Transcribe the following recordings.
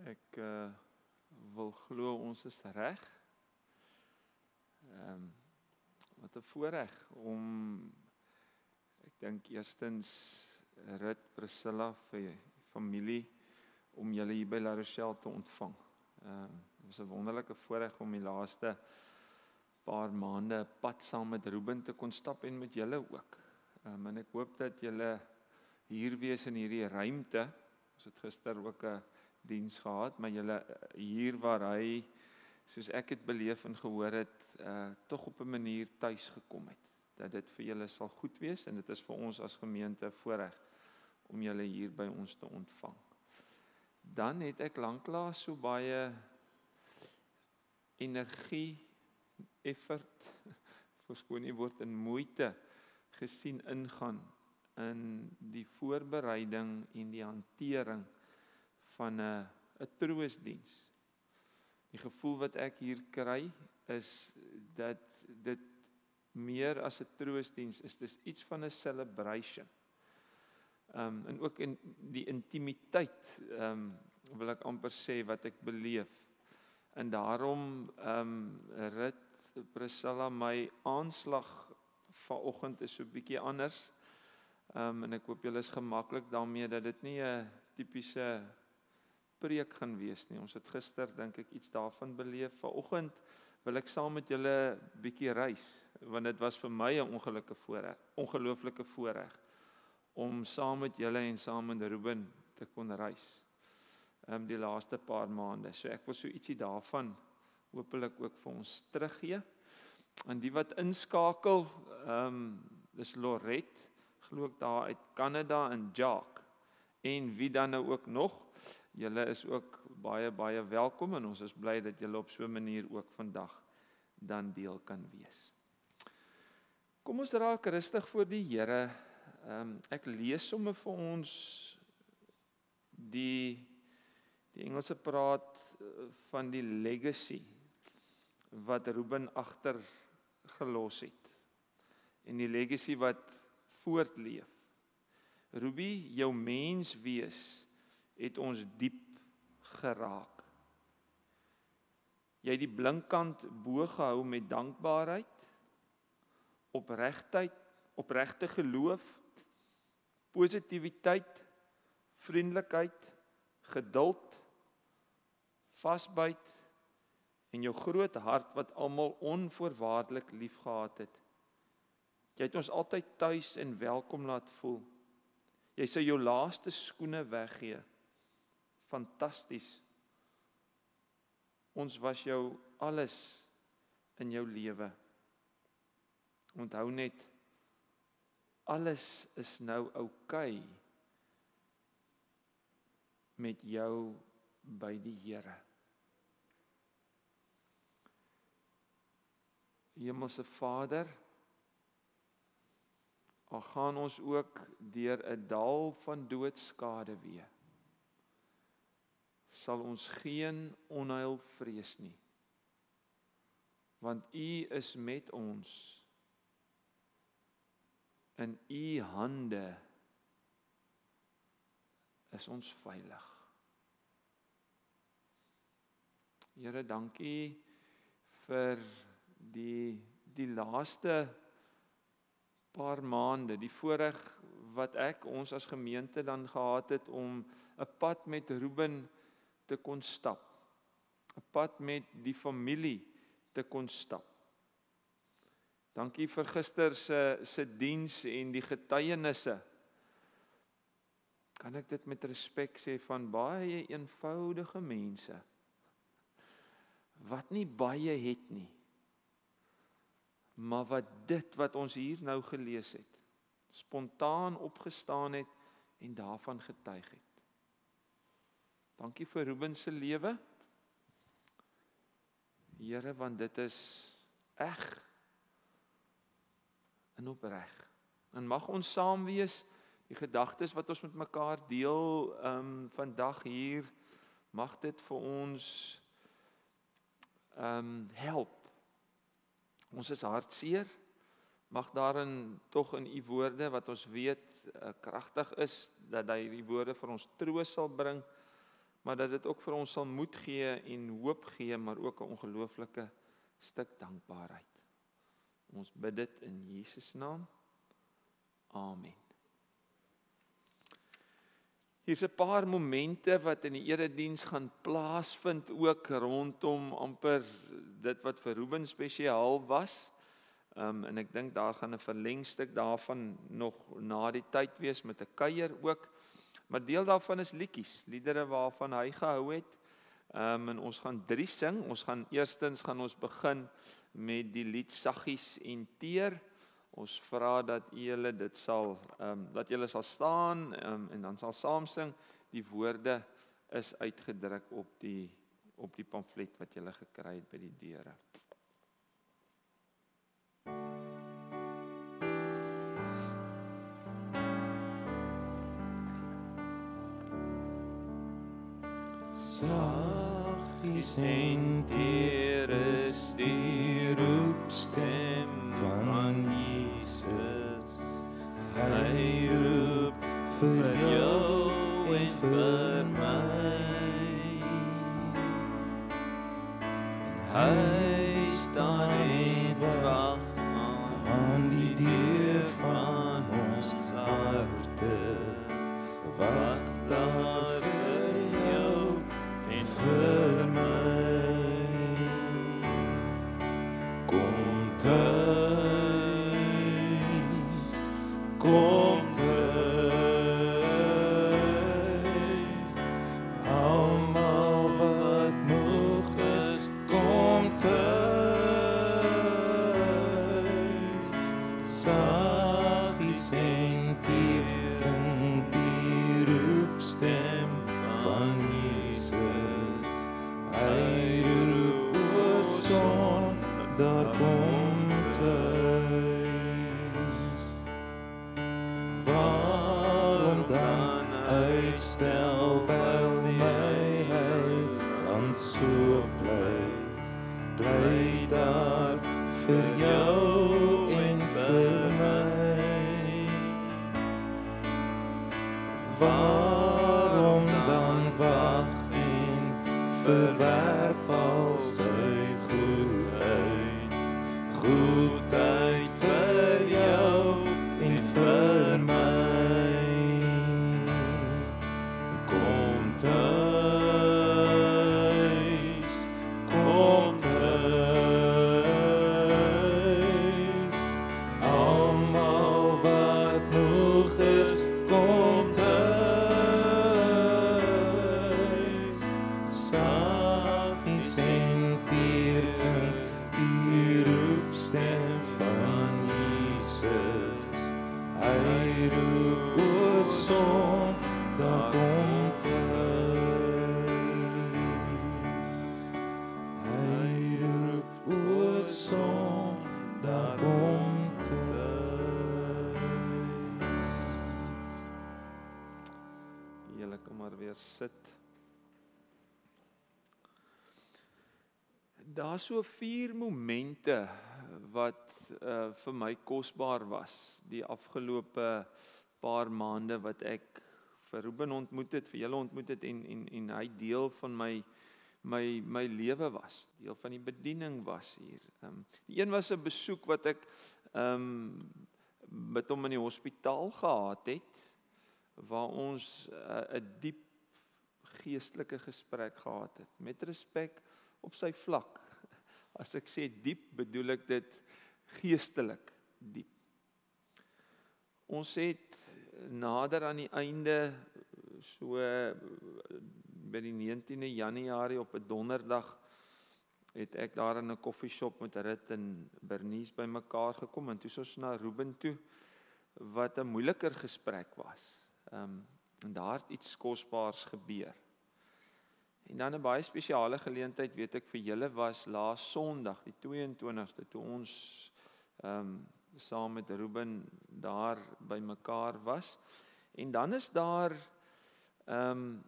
Ek wil glo ons is reg. Wat 'n voorreg om, ek dink eerstens Rut, Priscilla, vir familie, om julle hier by La Rochelle te ontvang. Het was 'n wonderlike voorreg om die laaste paar maande pad saam met Ruben te kon stap en met julle ook. En ek hoop dat julle hier wees in hierdie ruimte. Ons het gister ook 'n diens gehad, maar julle hier waar hy, soos ek het beleef en gehoor het, tog op 'n manier tuis gekom het. Dat dit vir julle sal goed wees en dit is vir ons as gemeente voorreg om julle hier by ons te ontvang. Dan het ek lanklaas so baie energie, effort, verskoon die woord, en moeite gesien ingaan in die voorbereiding en die hantering van 'n troosdiens. Die gevoel wat ek hier kry is dat dit meer as 'n troosdiens is, dis iets van 'n celebration. En ook in die intimiteit, wil ek amper sê wat ek beleef. En daarom, Rut, Priscilla, my aanslag vanoggend is so 'n bietjie anders. En ek hoop julle is gemaklik daarmee dat dit nie 'n tipiese preek gaan wees nie. Ons het gister, dink ek, iets daarvan beleef. Vanoggend wil ek saam met julle bietjie reis, want dit was vir my 'n ongelooflike voorreg om saam met julle en saam met Ruben te kon reis. Die laaste paar maande. So ek wil so ietsie daarvan hopelik ook vir ons teruggee. En die wat inskakel, dis Lorette, glo ek daar uit Kanada, en Jacques, en wie dan nou ook nog. Julle is ook baie welkom en ons is bly dat julle op so 'n manier ook vandag dan deel kan wees. Kom ons raak rustig voor die Here. Ek lees sommer vir ons die Engelse praat van die legacy wat Ruben agtergelos het. En die legacy wat voortleef. Ruby, jou menswees het ons diep geraak. Jy het die blinkkant bo gehou met dankbaarheid, opregte geloof, positiwiteit, vriendelikheid, geduld, vasbyt en jou groot hart wat almal onvoorwaardelik liefgehad het. Jy het ons altyd tuis en welkom laat voel. Jy sou jou laaste skoene weggee. Fantasties. Ons was jou alles in jou lewe. Onthou net, alles is nou oukei met jou by die Here. Hemelse Vader, al gaan ons ook deur 'n dal van doodskade weer, sal ons geen onheil vrees nie, want U is met ons. In U hande is ons veilig. Here, dankie vir die laaste paar maande, die voorreg wat ons as gemeente dan gehad het om 'n pad met Ruben te kon stap. 'n Pad met die familie te kon stap. Dankie vir gister se diens en die getuienisse. Kan ek dit met respek sê van baie eenvoudige mense wat nie baie het nie, maar wat ons hier nou gelees het, spontaan opgestaan het en daarvan getuig het. Dankie vir Ruben se lewe. Here, want dit is eg en opreg. En mag ons saam wees, die gedagtes wat ons met mekaar deel vandag hier, mag dit vir ons help. Ons is hartseer, mag daarin tog in U woorde wat ons weet kragtig is, dat hy die woorde vir ons troos sal bring, maar dat dit ook vir ons sal moed gee en hoop gee, maar ook 'n ongelooflike stuk dankbaarheid. Ons bid dit in Jesus naam. Amen. Hier's 'n paar momente wat in die erediens gaan plaasvind, ook rondom amper dit wat vir Ruben spesiaal was. En ek dink daar gaan 'n verlengstuk daarvan nog na die tyd wees met 'n kuier ook. Maar deel daarvan is liedere waarvan hy gehou het. En ons gaan 3 sing. Eerstens gaan ons begin met die lied Saggies en Teer. Ons vra dat julle dit sal, dat julle sal staan en dan sal saam sing. Die woorde is uitgedruk op die pamflet wat julle gekry het by die deure. Saggies en teer is die roepstem van Jesus. Hy roep vir jou en vir my. En hy staan en wag aan die deur van ons harte. Wag daar vir jou en vir my. Kom thuis, kom thuis. Almal wat moeg is, kom thuis. Saggies en teer klink die roepstem van Jesus. Hy roep o son, daar kom thuis. Waarom dan uitstel, wyl my heiland so pleit? Bly daar vir jou en vir my. Waarom dan wag en verwerp al sy goedheid? Goedheid vir jou en vir my. Kom thuis, kom thuis. Almal wat moeg is, kom thuis. Saggies en teer klink die roepstem van Jesus. Hy roep o son, daar kom thuis. Hy roep o son, daar kom thuis. Julle kom maar weer sit. Daar so 4 momente wat vir my kosbaar was die afgelope paar maande wat ek vir Ruben ontmoet het, vir julle ontmoet het en hy deel van my lewe was, deel van die bediening was hier. Die een was 'n besoek wat ek met hom in die hospitaal gehad het, waar ons 'n diep geestelike gesprek gehad het, met respek op sy vlak. As ek sê diep, bedoel ek dit geestelik diep. Ons het nader aan die einde, so by die 19de Januarie op 'n donderdag, het ek daar in 'n koffieshop met Rit en Bernice bymekaar gekom en toe is ons na Ruben toe, wat 'n moeiliker gesprek was. En daar het iets kosbaars gebeur. En dan 'n baie spesiale geleentheid, weet ek vir julle, was laas Sondag, die 22ste, toe ons saam met Ruben daar bymekaar was. En dan is daar 'n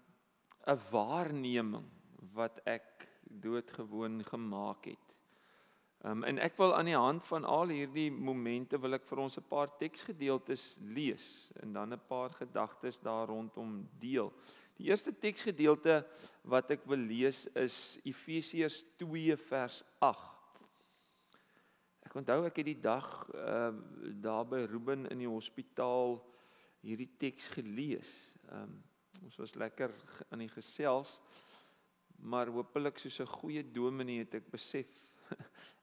waarneming wat ek doodgewoon gemaak het. En ek wil aan die hand van al hierdie momente wil ek vir ons 'n paar teksgedeeltes lees en dan 'n paar gedagtes daar rondom deel. Die eerste teksgedeelte wat ek wil lees is Efesiërs 2 vers 8. Ek onthou ek het die dag daar by Ruben in die hospitaal hierdie teks gelees. Ons was lekker aan die gesels, maar hopelik soos 'n goeie dominee het ek besef,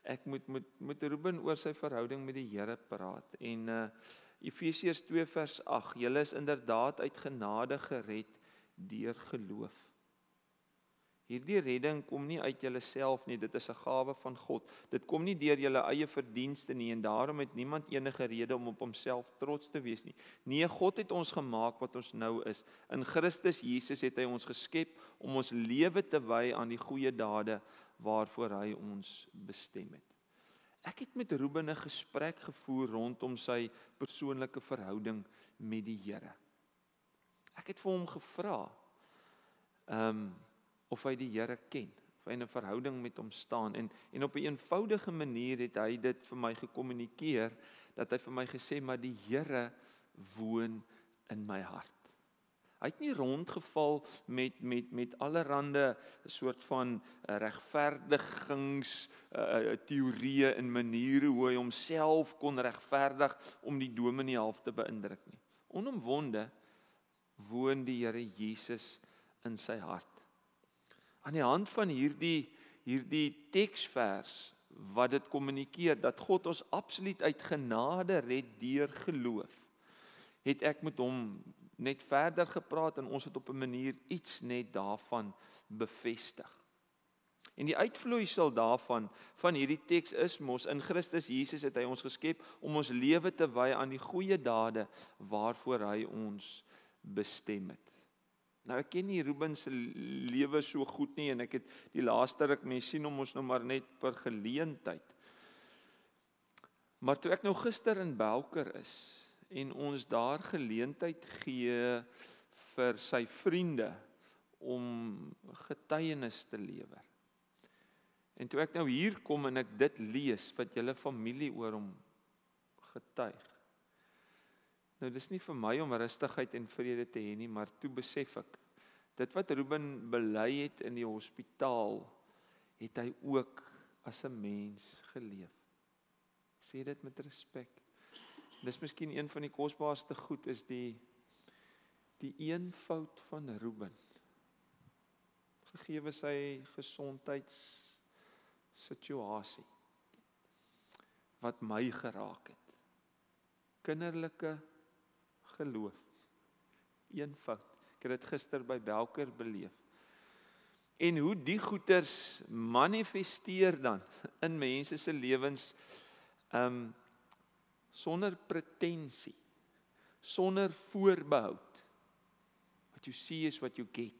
ek moet Ruben oor sy verhouding met die Here praat. En Efesiërs 2 vers 8, julle is inderdaad uit genade gered deur geloof. Hierdie redding kom nie uit julleself nie, dit is 'n gawe van God. Dit kom nie deur julle eie verdienste nie en daarom het niemand enige rede om op homself trots te wees nie. Nee, God het ons gemaak wat ons nou is. In Christus Jesus het hy ons geskep om ons lewe te wy aan die goeie dade waarvoor hy ons bestem het. Ek het met Ruben 'n gesprek gevoer rondom sy persoonlike verhouding met die Here. Ek het vir hom gevra of hy die Here ken, of hy in 'n verhouding met hom staan en op 'n eenvoudige manier het hy dit vir my gekommunikeer dat hy vir my gesê maar die Here woon in my hart. Hy het nie rondgeval met allerhande soort van regverdigings teorieë en maniere hoe hy homself kon regverdig om die dominee half te beïndruk nie. Onomwonde woon die Here Jesus in sy hart. Aan die hand van hierdie teksvers wat dit kommunikeer dat God ons absoluut uit genade red deur geloof, het ek met hom net verder gepraat en ons het op 'n manier iets net daarvan bevestig. En die uitvloeisel daarvan van hierdie teks is mos in Christus Jesus het hy ons geskep om ons lewe te wy aan die goeie dade waarvoor hy ons bestem het. Nou ek ken nie Ruben se lewe so goed nie en ek het die laaste ruk mense sien hom ons nou maar net per geleentheid. Maar toe ek nou gister in Belker is en ons daar geleentheid gee vir sy vriende om getuienis te lewer. En toe ek nou hier kom en ek dit lees wat julle familie oor hom getuig. Nou dis nie vir my om rustigheid en vrede te hê nie, maar toe besef ek, dit wat Ruben bely het in die hospitaal, het hy ook as 'n mens geleef. Sê dit met respek. Dis miskien een van die kosbaarste goed is die eenvoud van Ruben. Gegee sy gesondheidssituasie wat my geraak het. Kinderlike geloof. Eenvoud. Ek het dit gister by Belker beleef. En hoe die goeters manifesteer dan in mense se lewens sonder pretensie, sonder voorbehoud. What you see is what you get.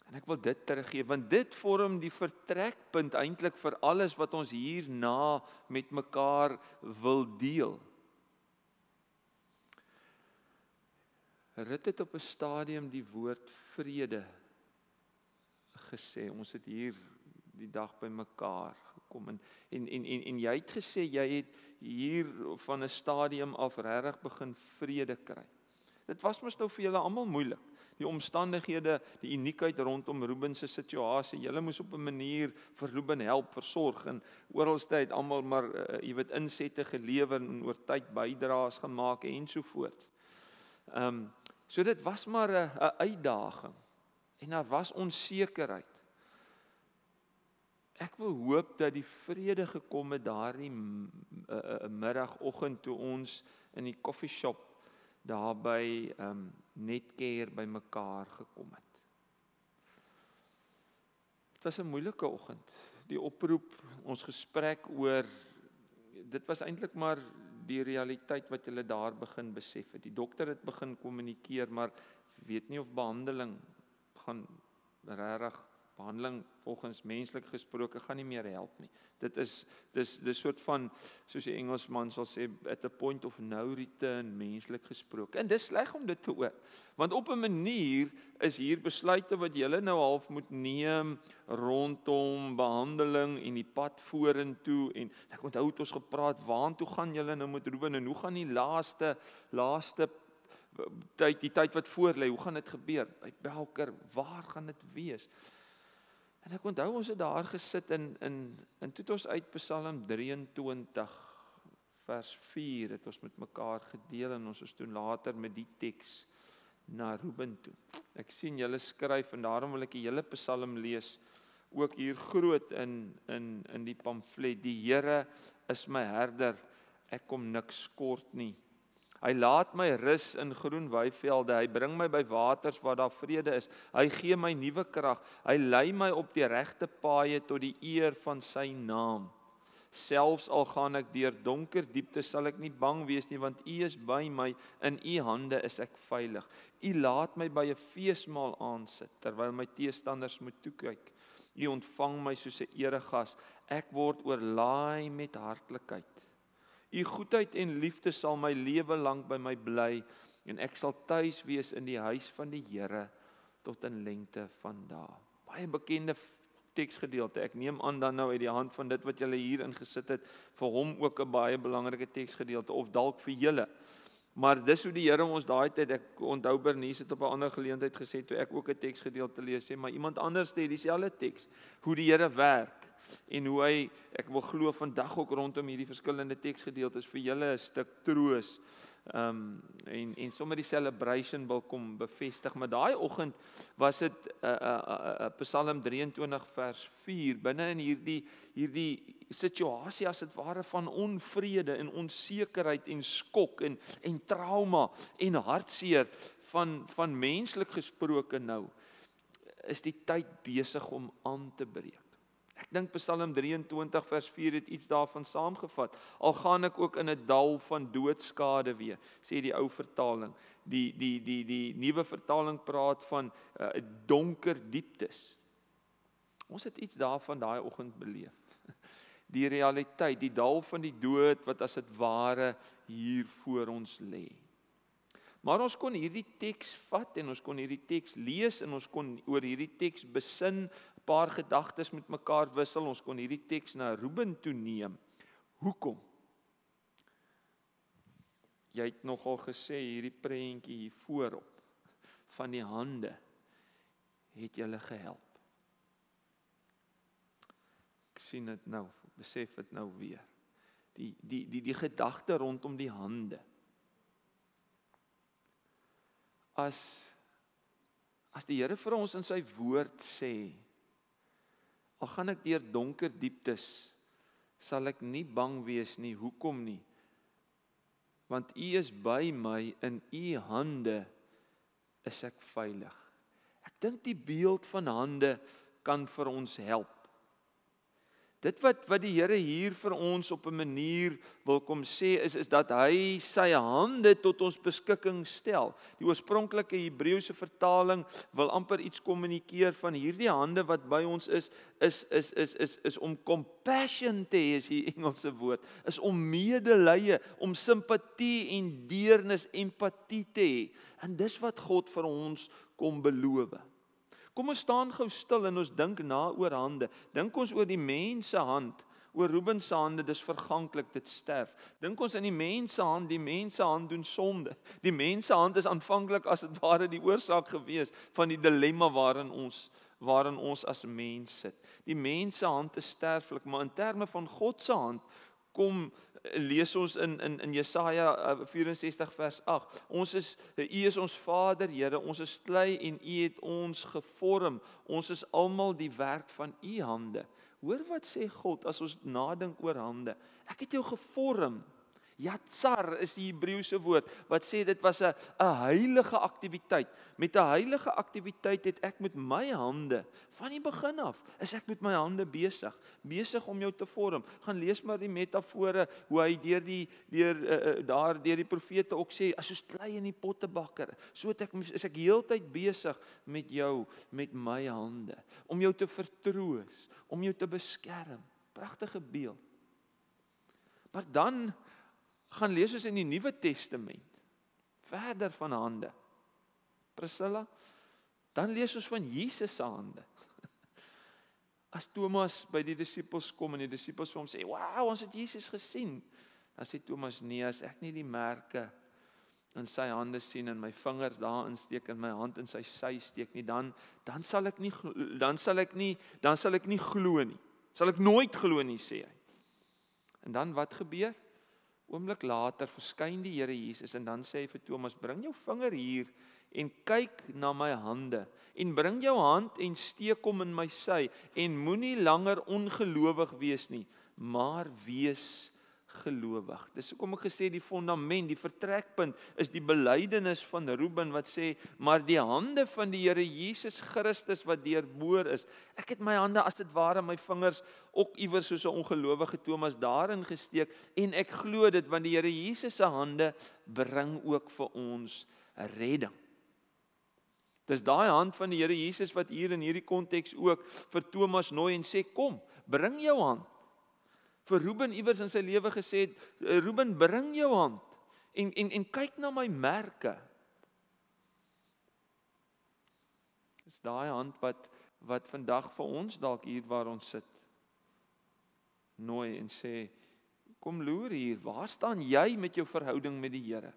En ek wil dit teruggee, want dit vorm die vertrekpunt eintlik vir alles wat ons hierna met mekaar wil deel. Rut het op 'n stadium die woord vrede gesê. Ons het hier die dag by mekaar gekom en jy het gesê jy het hier van 'n stadium af regtig begin vrede kry. Dit was mos nou vir julle almal moeilik. Die omstandighede, die uniekheid rondom Ruben se situasie. Julle moes op 'n manier vir Ruben help, versorg en oralste het almal maar jy weet insette gelewer en oor tyd bydraes gemaak en so voort. So dit was maar 'n uitdaging en daar was onsekerheid. Ek wil hoop dat die vrede gekom het daardie middagoggend toe ons in die koffieshop daar by Netcare by mekaar gekom het. Dit was 'n moeilike oggend. Die oproep, ons gesprek oor, dit was eintlik maar die realiteit wat julle daar begin besef het. Die dokter het begin kommunikeer, maar weet nie of behandeling gaan regtig behandeling volgens menslik gesproke gaan nie meer help nie. Dit is soort van, soos die Engelsman sal sê, at a point of no return, menslik gesproke. En dis sleg om dit te hoor. Want op 'n manier is hier besluite wat julle nou half moet neem rondom behandeling en die pad vorentoe. En ek onthou het ons gepraat, waartoe gaan julle nou met Ruben en hoe gaan die laaste die tyd wat voor lê, hoe gaan dit gebeur? By Belker, waar gaan dit wees? En ek onthou ons het daar gesit en toe het ons uit Psalm 23 vers 4 het ons met mekaar gedeel en ons is toe later met die teks na Ruben toe. Ek sien julle skryf en daarom wil ek die hele Psalm lees, ook hier groot in die pamflet. Die Here is my herder, ek kom niks kort nie. Hy laat my rus in groen weivelde, hy bring my by waters waar daar vrede is. Hy gee my nuwe krag, hy lei my op die regte paaie tot die eer van sy naam. Selfs al gaan ek deur donker diepte, sal ek nie bang wees nie, want U is by my, in U hande is ek veilig. U laat my by 'n feesmaal aansit, terwyl my teestanders moet toekyk. U ontvang my soos 'n eregas, ek word oorlaai met hartlikheid. U goedheid en liefde sal my lewe lank by my bly, en ek sal tuis wees in die huis van die Here, tot in lengte van dae. Baie bekende teksgedeelte. Ek neem aan dan nou uit die hand van dit wat julle hier ingesit het, vir hom ook 'n baie belangrike teksgedeelte, of dalk vir julle. Maar dis hoe die Here ons daai tyd, ek onthou Bernice het op 'n ander geleentheid gesê, toe ek ook 'n teksgedeelte lees, sê, maar iemand anders het dieselfde teks, hoe die Here werk, en hoe hy, ek wil glo vandag ook rondom hierdie verskillende teksgedeeltes vir julle 'n stuk troos, en sommer die celebration wil kom bevestig, maar daai oggend was dit Psalm 23 vers 4, binne in hierdie situasie as dit ware van onvrede en onsekerheid en skok en trauma en hartseer van menslik gesproke nou, is die tyd besig om aan te breek. Ek dink Psalm 23 vers 4 het iets daarvan saamgevat. Al gaan ek ook in 'n dal van doodskade weer, sê die ou vertaling. Die nuwe vertaling praat van donker dieptes. Ons het iets daarvan daai oggend beleef. Die realiteit, die dal van die dood wat as dit ware hier voor ons lê. Maar ons kon hierdie teks vat en ons kon hierdie teks lees en ons kon oor hierdie teks besin, paar gedagtes met mekaar wissel, ons kon hierdie teks na Ruben toe neem. Hoekom? Jy het nogal gesê, hierdie prentjie hier voorop, van die hande, het julle gehelp. Ek sien dit nou, besef dit nou weer. Die gedagte rondom die hande. As die Here vir ons in sy woord sê, al gaan ek deur donker dieptes, sal ek nie bang wees nie, hoekom nie? Want U is by my, in U hande is ek veilig. Ek dink die beeld van hande kan vir ons help. Dit wat die Here hier vir ons op 'n manier wil kom sê, is dat hy sy hande tot ons beskikking stel. Die oorspronklike Hebreëse vertaling wil amper iets kommunikeer van hierdie hande wat by ons is om compassion te hê, is die Engelse woord, is om medelee, om simpatie en deernis, empatie te hê. En dis wat God vir ons kom beloof. Kom ons staan gou stil en ons dink na oor hande. Dink ons oor die mens se hand, oor Ruben se hande, dis verganklik, dit sterf. Dink ons in die mens se hand, die mens se hand doen sonde. Die mens se hand is aanvanklik as dit ware die oorsaak gewees van die dilemma waarin ons as mens sit. Die mens se hand is sterflik, maar in terme van God se hand kom lees ons in Jesaja 64 vers 8. U is ons Vader, Here, ons is klei en U het ons gevorm. Ons is almal die werk van U hande. Hoor wat sê God as ons nadink oor hande. Ek het jou gevorm. Yatsar is die Hebreëse woord wat sê dit was 'n heilige aktiwiteit. Met 'n heilige aktiwiteit het ek met my hande van die begin af is ek met my hande besig om jou te vorm. Gaan lees maar die metafore hoe hy deur die profete ook sê, as soos klei in die pottebakker, so is ek heeltyd besig met jou met my hande om jou te vertroos, om jou te beskerm. Pragtige beeld. Maar dan gaan lees ons in die Nuwe Testament, verder van hande. Priscilla, dan lees ons van Jesus se hande. As Thomas by die disippels kom en die disippels vir hom sê, "Wow, ons het Jesus gesien." Dan sê Thomas, "Nee, as ek nie die merke in sy hande sien en my vinger daarin steek en my hand in sy sy steek nie, dan sal ek nie glo nie. Sal ek nooit glo nie, sê hy. En dan wat gebeur? Oomblik later verskyn die Here Jesus en dan sê hy vir Thomas, bring jou vinger hier en kyk na my hande en bring jou hand en steek hom in my sy en moenie langer ongelowig wees nie, maar wees gelowig. Dis hoekom ek gesê die fondament, die vertrekpunt is die belydenis van Ruben wat sê, maar die hande van die Here Jesus Christus wat deurboor is. Ek het my hande as dit ware my vingers ook iewers soos 'n ongelowige Thomas daarin gesteek en ek glo dit want die Here Jesus se hande bring ook vir ons 'n redding. Dis daai hand van die Here Jesus wat hier in hierdie konteks ook vir Thomas nooi en sê, kom, bring jou hand. Vir Ruben iewers in sy lewe gesê het, Ruben, bring jou hand en kyk na my merke. Dis daai hand wat vandag vir ons dalk hier waar ons sit nooi en sê, kom loer hier, waar staan jy met jou verhouding met die Here?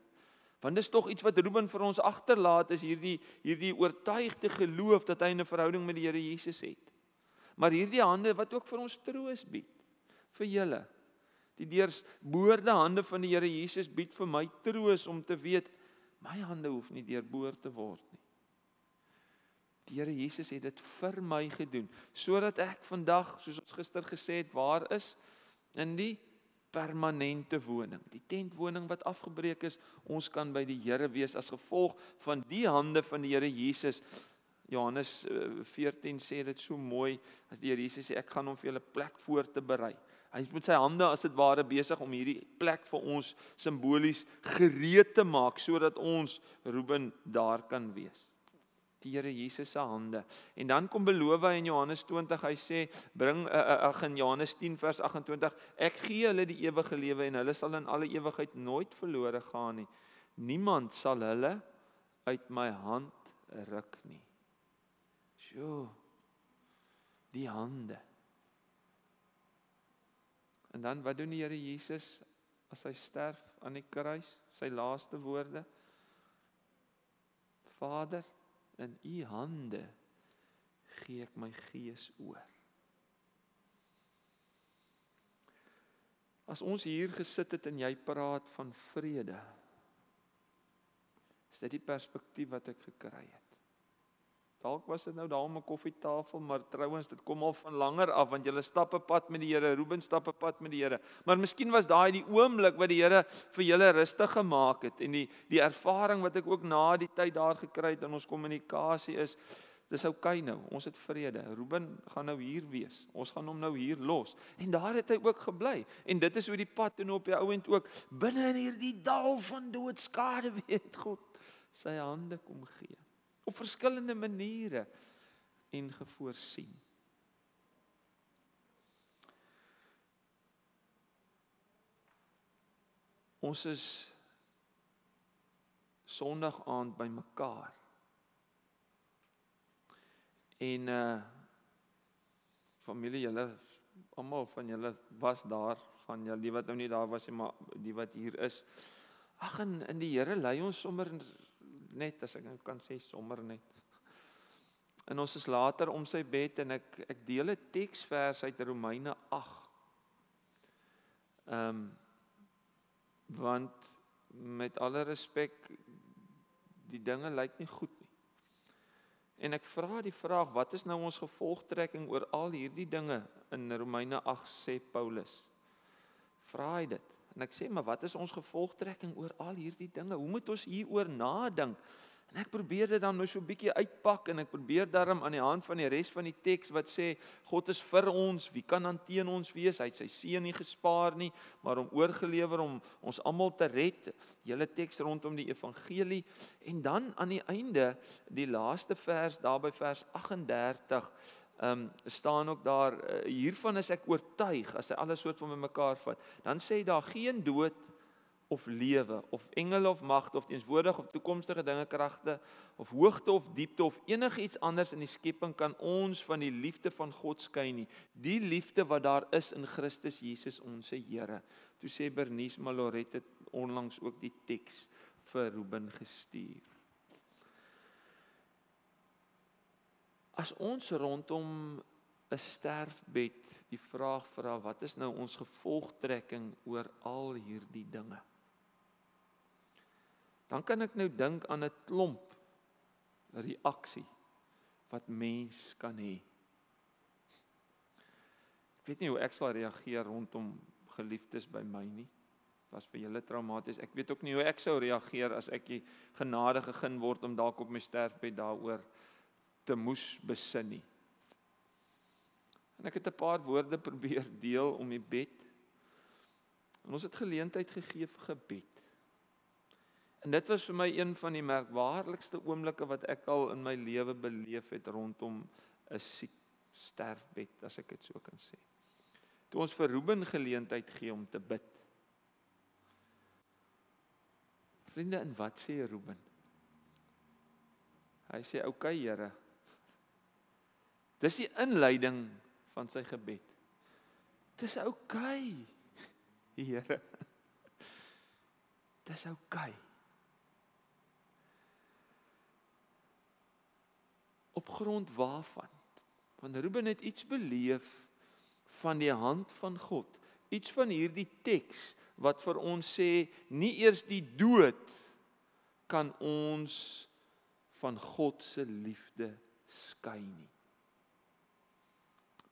Want dis tog iets wat Ruben vir ons agterlaat, is hierdie oortuigde geloof dat hy 'n verhouding met die Here Jesus het. Maar hierdie hande wat ook vir ons troos bied, vir julle. Die deurboorde hande van die Here Jesus bied vir my troos om te weet, my hande hoef nie deurboor te word nie. Die Here Jesus het dit vir my gedoen, sodat ek vandag, soos ons gister gesê het, waar is? In die permanente woning, die tentwoning wat afgebreek is, ons kan by die Here wees as gevolg van die hande van die Here Jesus. Johannes 14 sê dit so mooi, as die Here Jesus sê, ek gaan hom vir julle plek voor te berei. Hy is met sy hande as dit ware besig om hierdie plek vir ons simbolies gereed te maak, sodat ons Ruben daar kan wees. Die Here Jesus se hande. En dan kom beloof hy in Johannes 20, hy sê, in Johannes 10 vers 28, ek gee hulle die ewige lewe en hulle sal in alle ewigheid nooit verlore gaan nie. Niemand sal hulle uit my hand ruk nie. Sjoe, die hande. En dan, wat doen die Here Jesus as hy sterf aan die kruis? Sy laaste woorde. Vader, in u hande gee ek my gees oor. As ons hier gesit het en jy praat van vrede, is dit die perspektief wat ek gekry het. Dalk was dit nou daar om 'n koffietafel, maar trouens, dit kom al van langer af, want julle stap 'n pad met die Here, Ruben stap 'n pad met die Here. Maar miskien was daai die oomblik wat die Here vir julle rustig gemaak het, en die ervaring wat ek ook na die tyd daar gekry het in ons kommunikasie is, dis okay nou, ons het vrede, Ruben gaan nou hier wees, ons gaan hom nou hier los, en daar het hy ook gebly, en dit is hoe die pad toe op die ouend ook, binne in hierdie dal van doodskade, weet God, sy hande kom gee. Op verskillende maniere en gevoorsien. Ons is Sondag aand by mekaar. En familie, julle, almal van julle was daar, van julle die wat nou nie daar was nie, maar die wat hier is. Ag, in die Here lei ons sommer net, as ek kan sê, sommer net. En ons is later om sy bed en ek deel 'n teksvers uit Romeine 8. Want met alle respek, die dinge lyk nie goed nie. En ek vra die vraag, wat is nou ons gevolgtrekking oor al hierdie dinge in Romeine 8, sê Paulus? Vra hy dit. En ek sê, maar wat is ons gevolgtrekking oor al hierdie dinge? Hoe moet ons hieroor nadink? En ek probeer dit dan nou so 'n bietjie uitpak, en ek probeer daarom aan die hand van die res van die teks wat sê, God is vir ons, wie kan dan teen ons wees? Hy het sy seun nie gespaar nie, maar hom oorgelewer om ons almal te red. Hele teks rondom die evangelie. En dan aan die einde, die laaste vers, daar by vers 38, staan ook daar, hiervan is ek oortuig, as hy alles soort van mekaar vat, dan sê hy daar, geen dood of lewe, of engele of magte, of teenswoordige of toekomstige dinge, kragte, of hoogte of diepte, of enigiets anders in die skepping kan ons van die liefde van God skei nie. Die liefde wat daar is in Christus Jesus ons Here. Toe sê Bernice Maloret het onlangs ook die teks vir Ruben gestuur. As ons rondom 'n sterfbed die vraag vra, wat is nou ons gevolgtrekking oor al hierdie dinge? Dan kan ek nou dink aan 'n klomp reaksie wat mens kan hê. Ek weet nie hoe ek sal reageer rondom geliefdes by my nie. Was vir julle traumaties. Ek weet ook nie hoe ek sou reageer as ek die genade gegee word om dalk op my sterfbed daaroor te moes besin nie. En ek het 'n paar woorde probeer deel om die bed. En ons het geleentheid gegee vir gebed. En dit was vir my een van die merkwaardigste oomblikke wat ek al in my lewe beleef het rondom 'n siek sterfbed, as ek dit so kan sê. Toe ons vir Ruben geleentheid gee om te bid. Vriende, en wat sê Ruben? Hy sê, "Oké, Here." Dis die inleiding van sy gebed. Dis oké, Here. Dis oké. Op grond waarvan? Want Ruben het iets beleef van die hand van God. Iets van hierdie teks wat vir ons sê, nie eers die dood kan ons van God se liefde skei nie.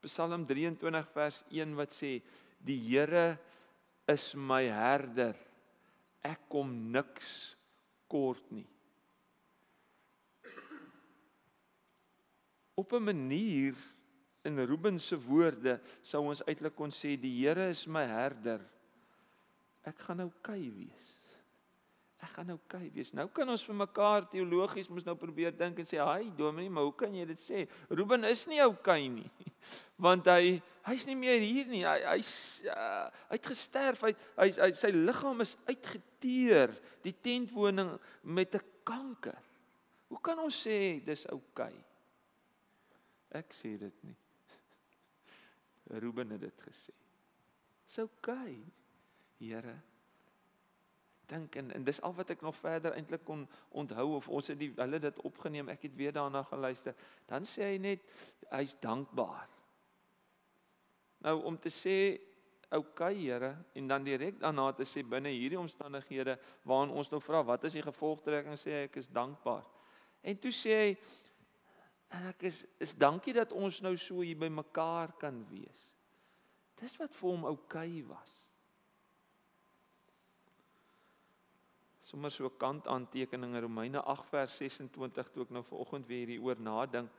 Psalm 23 vers 1 wat sê, die Here is my herder, ek kom niks kort nie. Op 'n manier, in Ruben se woorde, sou ons eintlik kon sê, die Here is my herder, ek gaan oké wees. Ek gaan oké wees. Nou kan ons vir mekaar teologies mos nou probeer dink en sê, "Hai, Dominee, maar hoe kan jy dit sê? Ruben is nie oké nie, want hy's nie meer hier nie. Hy's het gesterf. Sy liggaam is uitgeteer, die tentwoning met 'n kanker. Hoe kan ons sê dis oké?" Ek sê dit nie. Ruben het dit gesê. Dis oké, Here. Dink en dis al wat ek nog verder eintlik kon onthou, of ons het hulle dit opgeneem, ek het weer daarna geluister. Dan sê hy net, hy's dankbaar. Nou om te sê, oké, Here, en dan direk daarna te sê, binne hierdie omstandighede, waarin ons nou vra, wat is die gevolgtrekking, sê hy, ek is dankbaar. En toe sê hy, en ek is dankie dat ons nou so hier by mekaar kan wees. Dis wat vir hom oké was. Sommers so 'n kantaantekening in Romeine 8 vers 26, toe ek nou vanoggend weer hieroor nadink,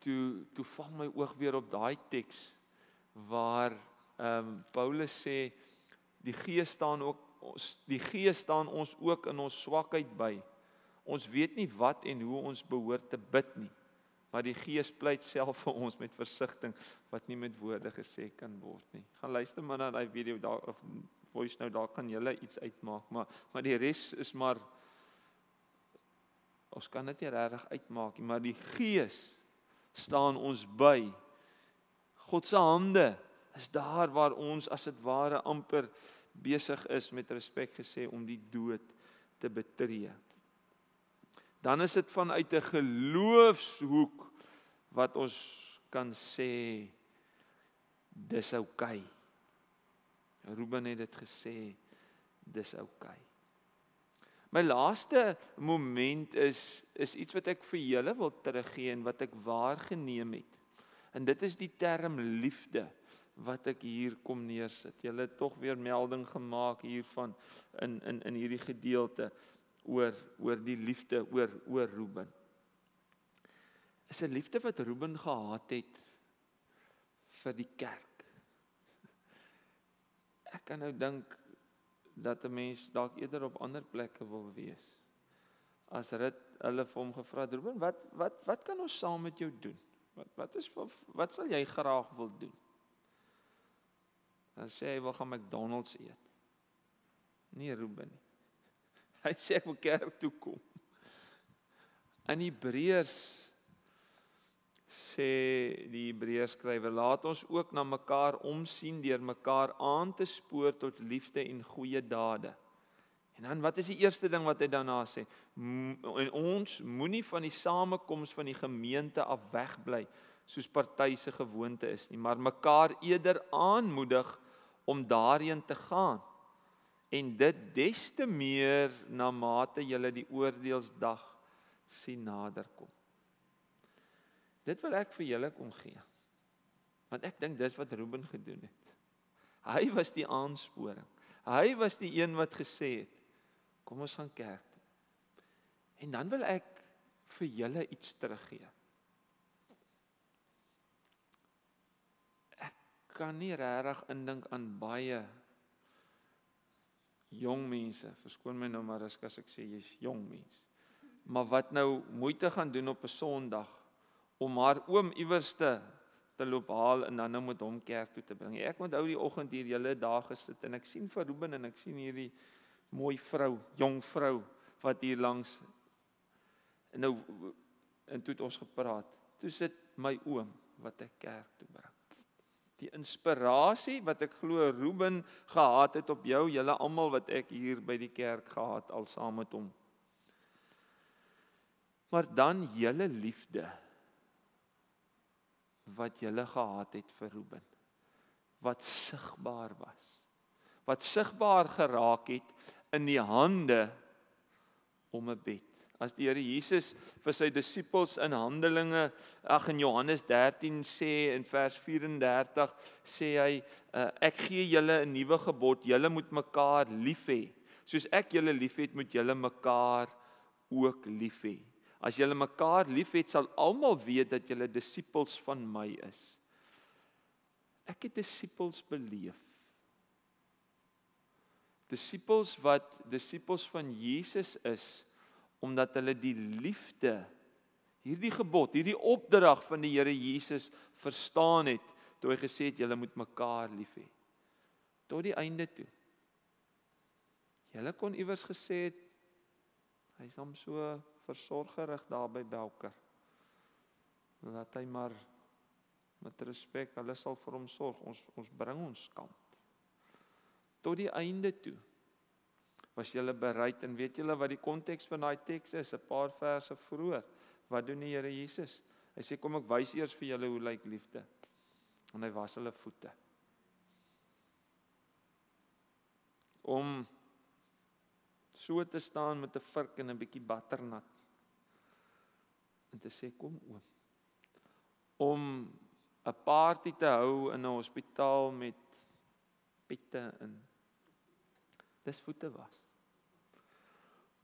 toe val my oog weer op daai teks, waar Paulus sê, die Gees staan ons ook in ons swakheid by. Ons weet nie wat en hoe ons behoort te bid nie, maar die Gees pleit self vir ons met versigtiging wat nie met woorde gesê kan word nie. Gaan luister maar na daai video daar, of voice nou, daar kan julle iets uitmaak, maar die res is maar, ons kan dit nie regtig uitmaak nie, maar die Gees staan ons by. God se hande is daar waar ons as dit ware amper besig is, met respek gesê, om die dood te betree. Dan is dit vanuit 'n geloofshoek wat ons kan sê, dis oké. Ruben het dit gesê, dis oké. My laaste moment is iets wat ek vir julle wil teruggee en wat ek waargeneem het. En dit is die term liefde wat ek hier kom neersit. Julle het tog weer melding gemaak hiervan in hierdie gedeelte oor die liefde, oor Ruben. Is 'n liefde wat Ruben gehad het vir die kerk. Ek kan nou dink dat 'n mens dalk eerder op ander plekke wil wees. As hulle vir hom gevra het, Ruben, wat kan ons saam met jou doen? Wat sal jy graag wil doen? Dan sê hy, wil gaan McDonald's eet. Nie Ruben nie. Hy sê ek wil kerk toe kom. In Hebreërs sê die Hebreërskrywer, laat ons ook na mekaar omsien deur mekaar aan te spoor tot liefde en goeie dade. En dan wat is die eerste ding wat hy daarna sê? En ons moenie van die samekoms van die gemeente af wegbly, soos party se gewoonte is nie, maar mekaar eerder aanmoedig om daarheen te gaan. En dit des te meer na mate julle die oordeelsdag sien naderkom. Dit wil ek vir julle kom gee. Want ek dink dis wat Ruben gedoen het. Hy was die aansporing. Hy was die een wat gesê het, kom ons gaan kerk toe. En dan wil ek vir julle iets teruggee. Ek kan nie regtig indink aan baie jong mense, verskoon my nou maar as ek sê jy's jong mens, maar wat nou moeite gaan doen op 'n Sondag om haar oom iewers te loop haal en dan nou met hom kerk toe te bring. Ek onthou die oggend hier julle daar gesit en ek sien vir Ruben en ek sien hierdie mooi vrou, jong vrou wat hier langs en toe het ons gepraat. Toe sit my oom wat ek kerk toe bring. Die inspirasie wat ek glo Ruben gehad het op jou, julle almal wat ek hier by die kerk gehad al saam met hom. Maar dan julle liefde wat julle gehad het vir Ruben, wat sigbaar was, wat sigbaar geraak het in die hande om 'n bed. As die Here Jesus vir sy disippels in Handelinge, in Johannes 13 sê in vers 34, sê hy, ek gee julle 'n nuwe gebod, julle moet mekaar lief hê. Soos ek julle lief het, moet julle mekaar ook lief hê. As julle mekaar lief het, sal almal weet dat julle disippels van my is. Ek het disippels beleef. Disippels wat disippels van Jesus is, omdat hulle die liefde, hierdie gebod, hierdie opdrag van die Here Jesus verstaan het, toe hy gesê het, julle moet mekaar lief hê. Tot die einde toe. Julle kon iewers gesê het, hy is hom so versorgerig daar by Belker. Laat hy maar met respek, hulle sal vir hom sorg, ons bring ons kant. Tot die einde toe was julle bereid, en weet julle wat die konteks van daai teks is, 'n paar verse vroeër. Wat doen die Here Jesus? Hy sê, kom ek wys eers vir julle hoe lyk liefde. En hy was hulle voete. Om so te staan met 'n vurk en 'n bietjie butternut en te sê, kom oom. Om 'n party te hou in 'n hospitaal met pette in. Dis voete was.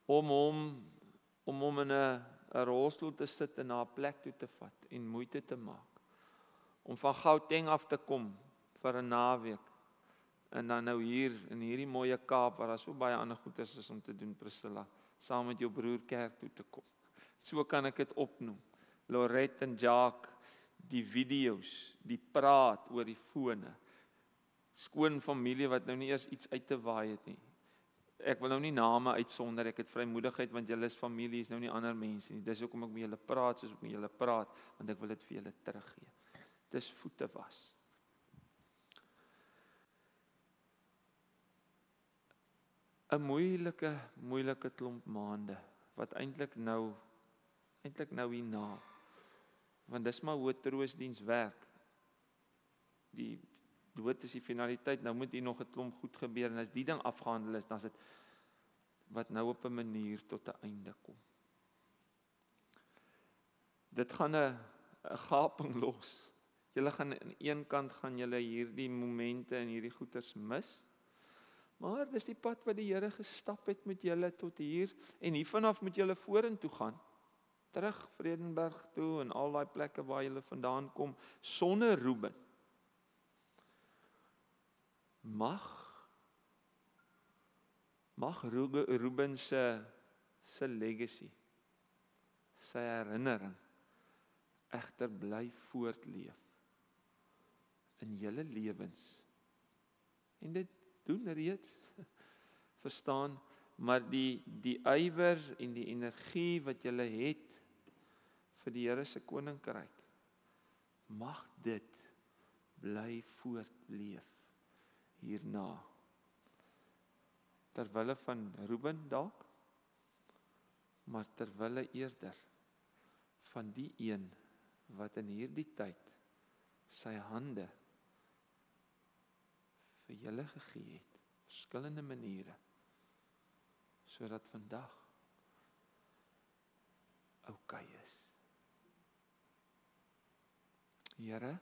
Om hom in 'n rolstoel te sit en na 'n plek toe te vat en moeite te maak. Om van Gauteng af te kom vir 'n naweek. En dan nou hier in hierdie mooie Kaap waar daar so baie ander goeders is om te doen, Priscilla, saam met jou broer kerk toe te kom. So kan ek dit opnoem. Lorette en Jacques, die video's, die praat oor die fone. Skoon familie wat nou nie eers iets uit te waai het nie. Ek wil nou nie name uitsonder, ek het vrymoedigheid want julle is familie, is nou nie ander mense nie. Dis hoekom ek met julle praat soos ek met julle praat, want ek wil dit vir julle teruggee. Dis voete was. 'n moeilike klomp maande wat eintlik nou hierna. Want dis maar hoe troostdiens werk. Die dood is die finaliteit, nou moet hier nog 'n klomp goed gebeur en as die ding afgehandel is, dan is dit wat nou op 'n manier tot 'n einde kom. Dit gaan 'n gaping los. Julle gaan aan een kant gaan julle hierdie momente en hierdie goeters mis. Maar dis die pad wat die Here gestap het met julle tot hier en hiervanaf moet julle vorentoe gaan. Terug Vredenburg toe en al daai plekke waar julle vandaan kom sonder Ruben. Mag Ruben se legacy, sy herinnering egter bly voortleef in julle lewens. En dit doen reeds, verstaan, maar die ywer en die energie wat julle het vir die Here se koninkryk, mag dit bly voortleef hierna. terwille van Ruben dalk, maar terwille eerder van die een wat in hierdie tyd sy hande vir julle gegee het, verskillende maniere, sodat vandag oukei is. Here,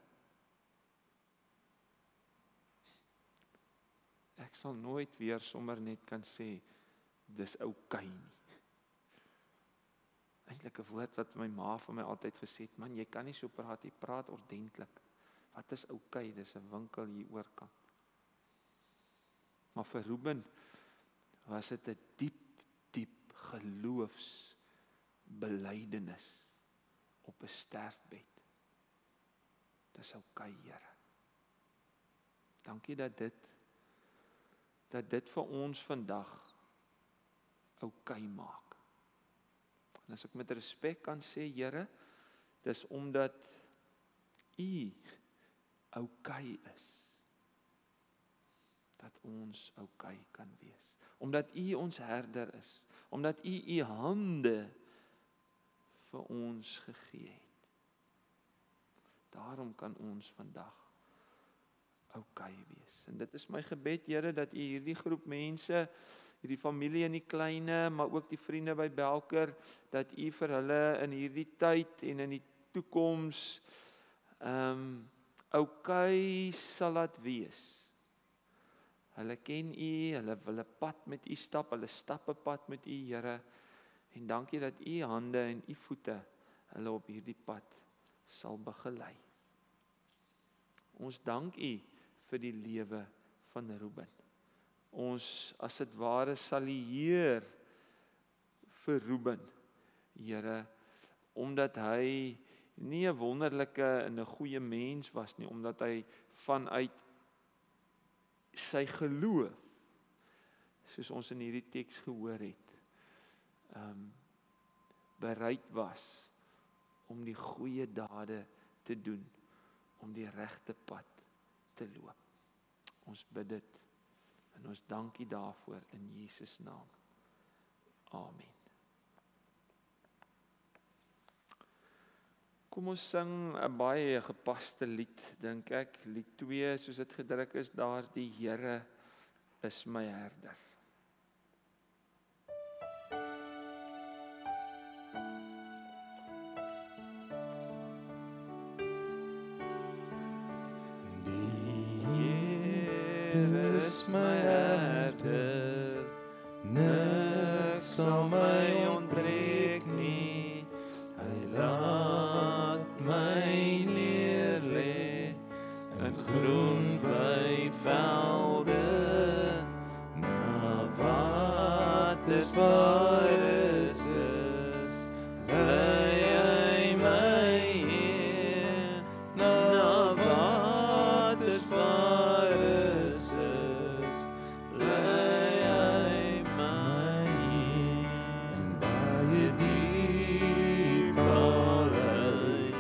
ek sal nooit weer sommer net kan sê, dis oukei nie. Eintlik 'n woord wat my ma vir my altyd gesê het, man, jy kan nie so praat, jy praat ordentlik. Wat is oukei? Dis 'n winkel hier oorkant. Maar vir Ruben was dit 'n diep geloofsbelydenis op 'n sterfbed. Dis oukei, Here. Dankie dat dit vir ons vandag oukei maak. En as ek met respek kan sê, Here, dis omdat U oukei is, dat ons oukei kan wees. Omdat U ons herder is, omdat U hande vir ons gegee het. Daarom kan ons vandag oukei wees. En dit is my gebed, Here, dat U hierdie groep mense, hierdie familie in die kleine, maar ook die vriende by Belker, dat U vir hulle in hierdie tyd en in die toekoms oukei sal laat wees. Hulle ken U, hulle wil 'n pad met U stap, hulle stap 'n pad met U, Here, en dankie dat U hande en U voete hulle op hierdie pad sal begelei. Ons dank U vir die lewe van Ruben. Ons, as dit ware, salieer vir Ruben, Here, omdat hy nie 'n wonderlike en 'n goeie mens was nie, omdat hy vanuit sy geloof, soos ons in hierdie teks gehoor het, bereid was om die goeie dade te doen, om die regte pad te loop. Ons bid dit en ons dankie daarvoor in Jesus naam. Amen. Kom ons sing 'n baie gepaste lied, dink ek, lied 2, soos dit gedruk is daar, die Here is my herder. Is my herder, niks sal my ontbreek nie. Hy laat my neerlê in groen weivelde, na waters waar is lei hy my heen, na waters waar is lei hy my heen, en baie diep haal hy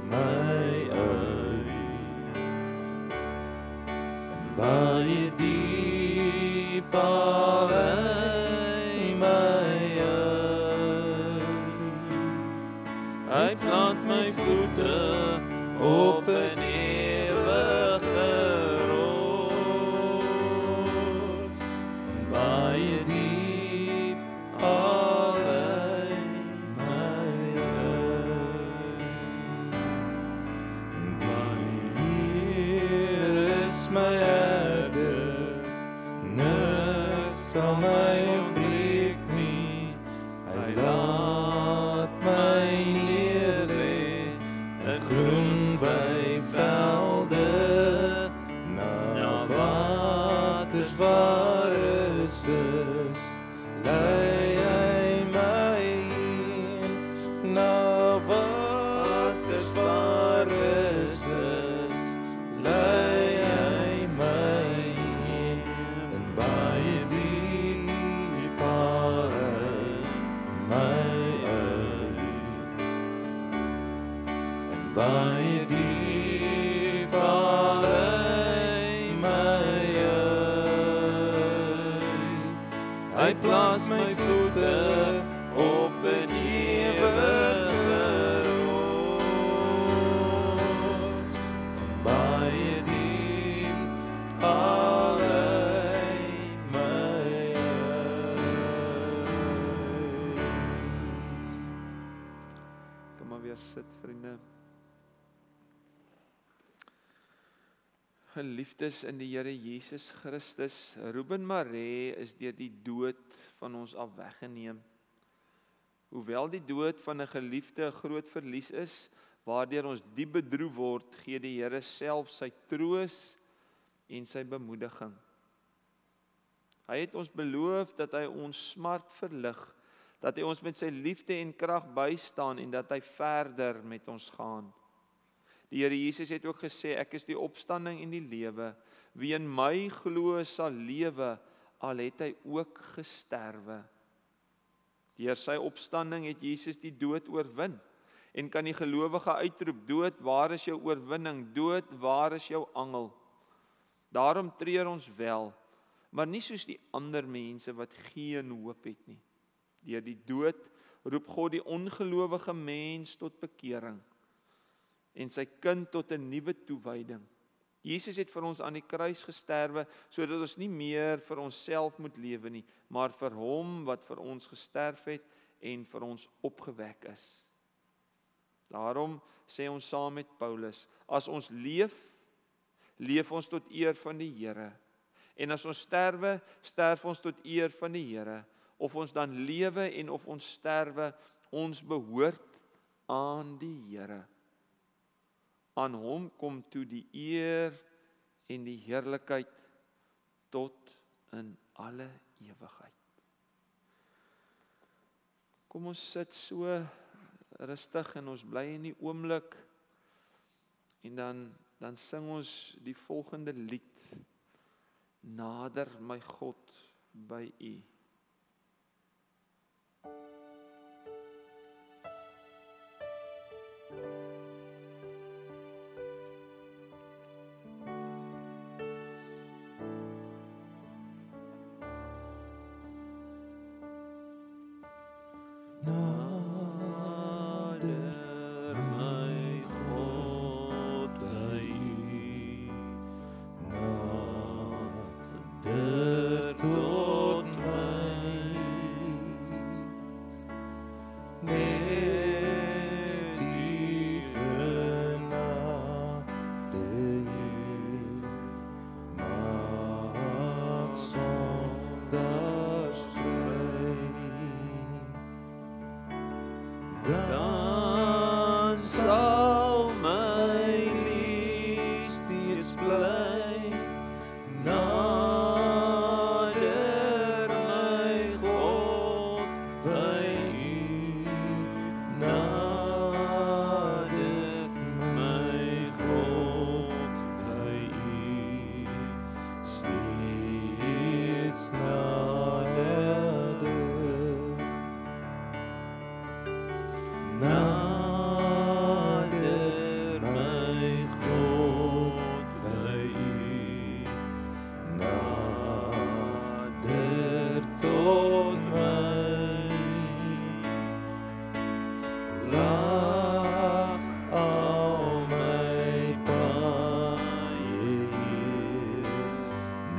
my uit, en baie diep haal hy my uit. Hy plant my voete op 'n ewige rots, en baie diep haal hy my uit. En die Here is my herder, niks sal my ontbreek nie. Hy laat my neerlê in groen weivelde, na waters waar is lei hy my heen, na waters waar is lei hy my heen, en baie diep haal hy my uit, en baie diep haal hy my uit. plant my voete op 'n ewige rots, en baie diep haal hy my uit. Kom maar weer sit, vriende. Geliefdes in die Here Jesus Christus, Ruben Maree is deur die dood van ons af weggeneem. Hoewel die dood van 'n geliefde 'n groot verlies is, waardeur ons diep bedroef word, gee die Here self sy troos en sy bemoediging. Hy het ons beloof dat hy ons smart verlig, dat hy ons met sy liefde en krag bystaan en dat hy verder met ons gaan. Die Here Jesus het ook gesê, ek is die opstanding en die lewe. Wie in my glo sal lewe, al het hy ook gesterwe. Deur sy opstanding het Jesus die dood oorwin en kan die gelowige uitroep, dood, waar is jou oorwinning? Dood, waar is jou angel? Daarom treur ons wel, maar nie soos die ander mense wat geen hoop het nie. Deur die dood roep God die ongelowige mens tot bekering en sy kind tot 'n nuwe toewyding. Jesus het vir ons aan die kruis gesterwe, sodat ons nie meer vir onsself moet lewe nie, maar vir hom wat vir ons gesterf het en vir ons opgewek is. Daarom sê ons saam met Paulus, as ons leef, leef ons tot eer van die Here. En as ons sterwe, sterf ons tot eer van die Here. Of ons dan lewe en of ons sterwe, ons behoort aan die Here. Aan hom kom toe die eer en die heerlikheid tot in alle ewigheid. Kom ons sit so rustig en ons bly in die oomblik en dan sing ons die volgende lied. Nader my God by U. Dan sal my lied steeds bly nader my God by U, nader my God by U, steeds nader. Nader my God by U, nader tot my, laat al my paaie hier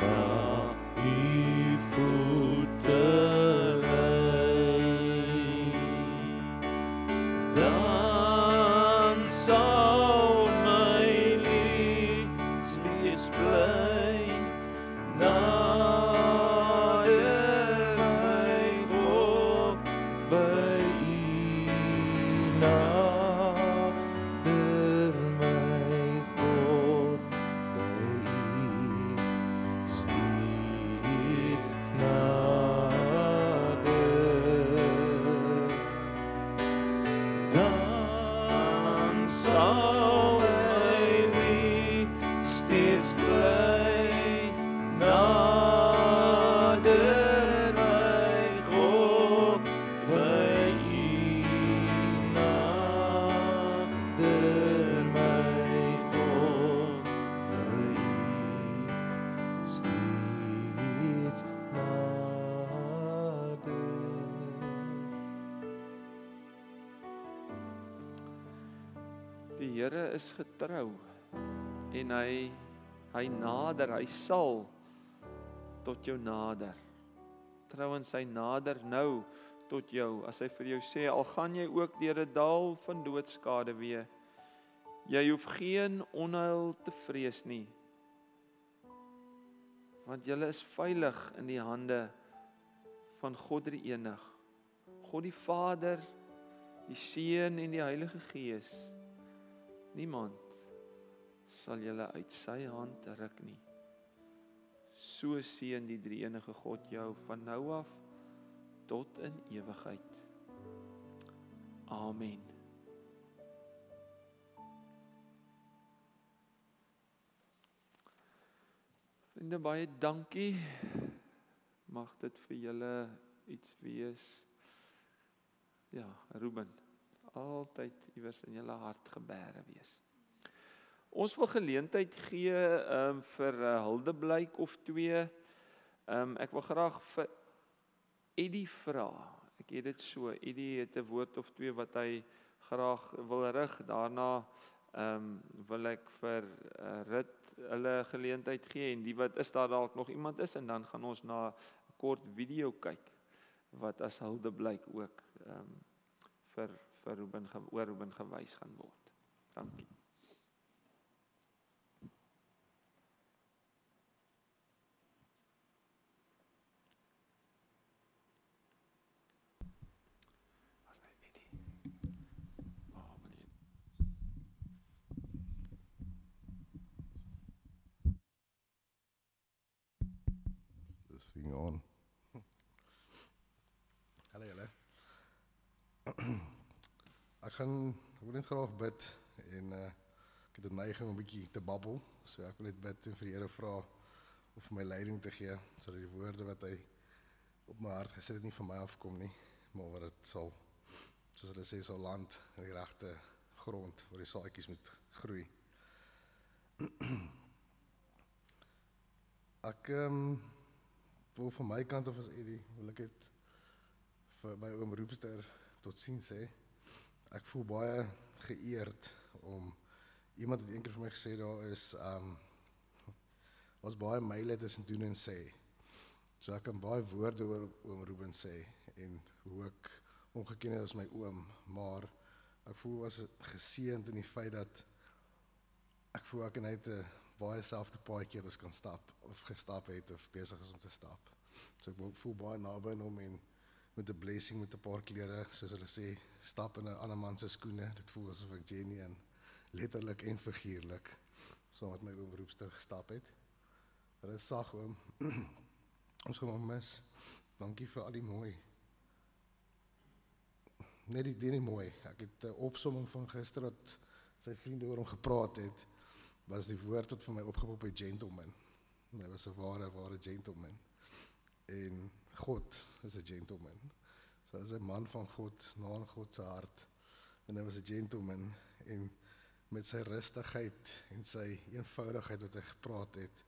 na U voete dan sal my lied steeds bly nader my God by U, nader my God by U, steeds nader. Dan sal my lied steeds bly nader my God by U, nader my God by U, steeds nader. Die Here is getrou en hy nader, hy sal tot jou nader. Trouwens, hy nader nou tot jou, as hy vir jou sê, al gaan jy ook deur 'n dal van doodskade weë, jy hoef geen onheil te vrees nie, want jy is veilig in die hande van God die Enig, God die Vader, die Seun en die Heilige Gees. Niemand sal julle uit sy hand ruk nie. So seën die drie-enige God jou van nou af tot in ewigheid. Amen. Vriende, baie dankie. Mag dit vir julle iets wees. Ja, Ruben, altyd iewers in julle hart gebere wees. Ons wil geleentheid gee vir 'n huldeblyk of twee. Ek wil graag vir Eddie vra. Ek het dit so, Eddie het 'n woord of twee wat hy graag wil rig. Daarna wil ek vir Rit hulle geleentheid gee en die wat is daar dalk nog iemand is en dan gaan ons na 'n kort video kyk wat as huldeblyk ook vir Ruben gewys gaan word. Dankie. On. Hallo. Ek wil net graag bid en ek het 'n neiging om 'n bietjie te babbel, so ek wil net bid en vir die Here vra om vir my leiding te gee, sodat die woorde wat hy op my hart gesit het nie van my afkom nie, maar wat dit sal, soos hulle sê, sal land in die regte grond waar die saadjies moet groei. Ek wil van my kant af as Eddie, wil ek het vir my oom Roepster tot sien sê. Ek voel baie geëerd om, iemand het eendag vir my gesê, daar is, was baie myle tussen doen en sê. So ek kan baie woorde oor oom Ruben sê, en hoe ek omgeken het as my oom, maar ek voel was geseënd in die feit dat, ek voel ek en hy het 'n baie selfde paadjie wat ons kan stap, of gestap het, of besig is om te stap. So ek voel baie naby aan hom, en met 'n blessing, met 'n paar klere, soos hulle sê, stap in 'n ander man se skoene, dit voel asof ek Jenny en letterlik en figuurlik, so met my oom Roepster gestap het. Hulle is sag oom, ons gaan hom mis, dankie vir al die mooi, net die nie mooi, ek het 'n opsomming van gister, wat sy vriende oor hom gepraat het, was die woord wat vir my opgepop het, gentleman. Hy was 'n ware gentleman. En God is 'n gentleman. So hy is 'n man van God, na in God se hart. En hy was 'n gentleman. En met sy rustigheid en sy eenvoudigheid wat hy gepraat het,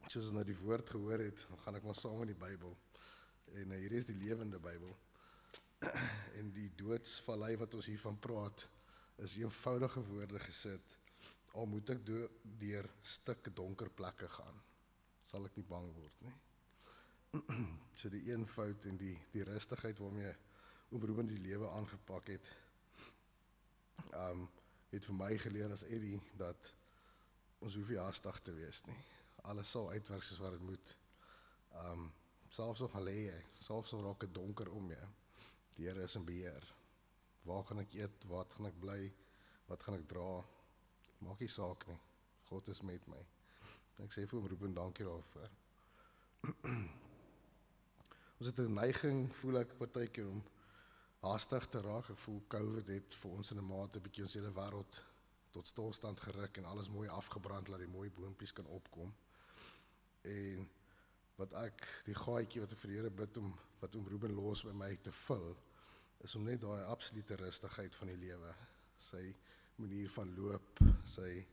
soos ons nou die woord gehoor het, dan gaan ek maar saam met die Bybel. En hier is die lewende Bybel. En die doodsvallei wat ons hiervan praat, is eenvoudige woorde gesit. Al moet ek deur stuk donker plekke gaan, sal ek nie bang word nie. So die eenvoud en die rustigheid waarmee oom Ruben die lewe aangepak het, het vir my geleer as Eddie, dat ons hoef nie haastig te wees nie. Alles sal uitwerk soos wat dit moet. Selfs al gaan lê jy, selfs al raak dit donker om jou, die Here is in beheer. Waar gaan ek eet, wat gaan ek bly, wat gaan ek dra, maak nie saak nie, God is met my. Ek sê vir oom Ruben, dankie daarvoor. Ons het 'n neiging, voel ek partykeer, om haastig te raak. Ek voel COVID het vir ons in 'n mate 'n bietjie ons hele wêreld tot stilstand geruk en alles mooi afgebrand, laat die mooi boontjies kan opkom. En wat ek, die gaatjie wat ek vir die Here bid om, wat oom Ruben los by my te vul, is om net daai absolute rustigheid van die lewe, sy manier van loop, sy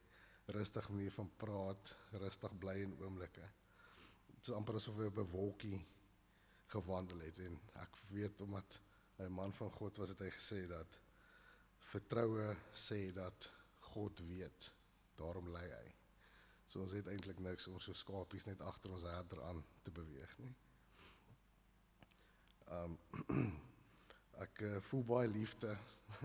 rustige manier van praat, rustig bly in oomblikke. Het is amper asof hy op 'n wolkie gewandel het, en ek weet, omdat hy 'n man van God was, het hy gesê dat vertroue sê dat God weet, daarom lei hy. So ons het eintlik niks om so skapies net agter ons herder aan te beweeg nie. Ek voel baie liefde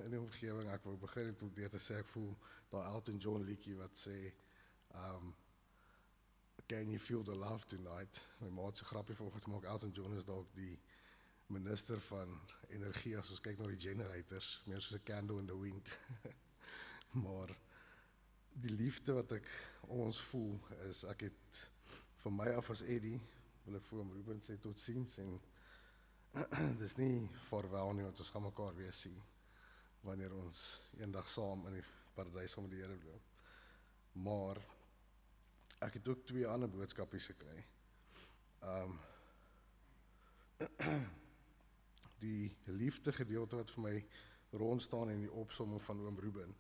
in die omgewing. Ek wou begin het om deur te sê ek voel daai Elton John liedjie wat sê can you feel the love tonight? My ma het so grappie vanoggend gemaak. Elton John is dalk die minister van energie as ons kyk na die generators, meer soos 'n candle in the wind. Maar die liefde wat ek om ons voel is, ek het van my af as Eddie, wil ek vir hom Ruben sê tot ziens en dis nie vaarwel nie, want ons gaan mekaar weer sien wanneer ons eendag saam in die paradys saam met die Here bly. Maar ek het ook 2 ander boodskapies gekry. Die liefde gedeelte wat vir my rond staan in die opsomming van oom Ruben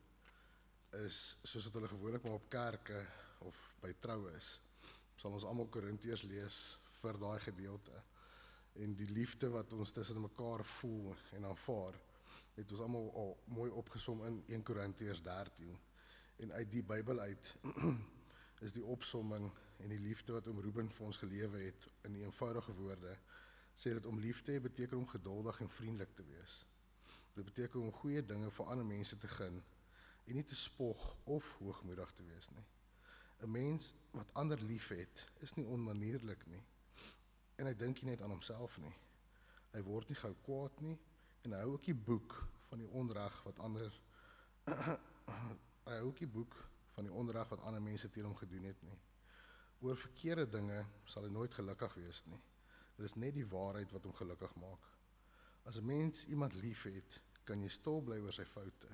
is soos wat hulle gewoonlik maar op kerke of by troues sal ons almal Korintiërs lees vir daai gedeelte. En die liefde wat ons tussen mekaar voel en aanvaar, het ons almal al mooi opgesom in 1 Korintiërs 13. En uit die Bybel uit is die opsomming en die liefde wat oom Ruben vir ons gelewe het in die eenvoudige woorde, sê dat om lief te hê beteken om geduldig en vriendelik te wees. Dit beteken om goeie dinge vir ander mense te gun en nie te spog of hoogmoedig te wees nie. 'n Mens wat ander lief het, is nie onmanierlik nie. En hy dink nie net aan homself nie. Hy word nie gou kwaad nie en hy hou ook nie boek van die onreg wat ander mense teen hom gedoen het nie. Oor verkeerde dinge sal hy nooit gelukkig wees nie. Dit is net die waarheid wat hom gelukkig maak. As 'n mens iemand lief het, kan jy stil bly oor sy foute.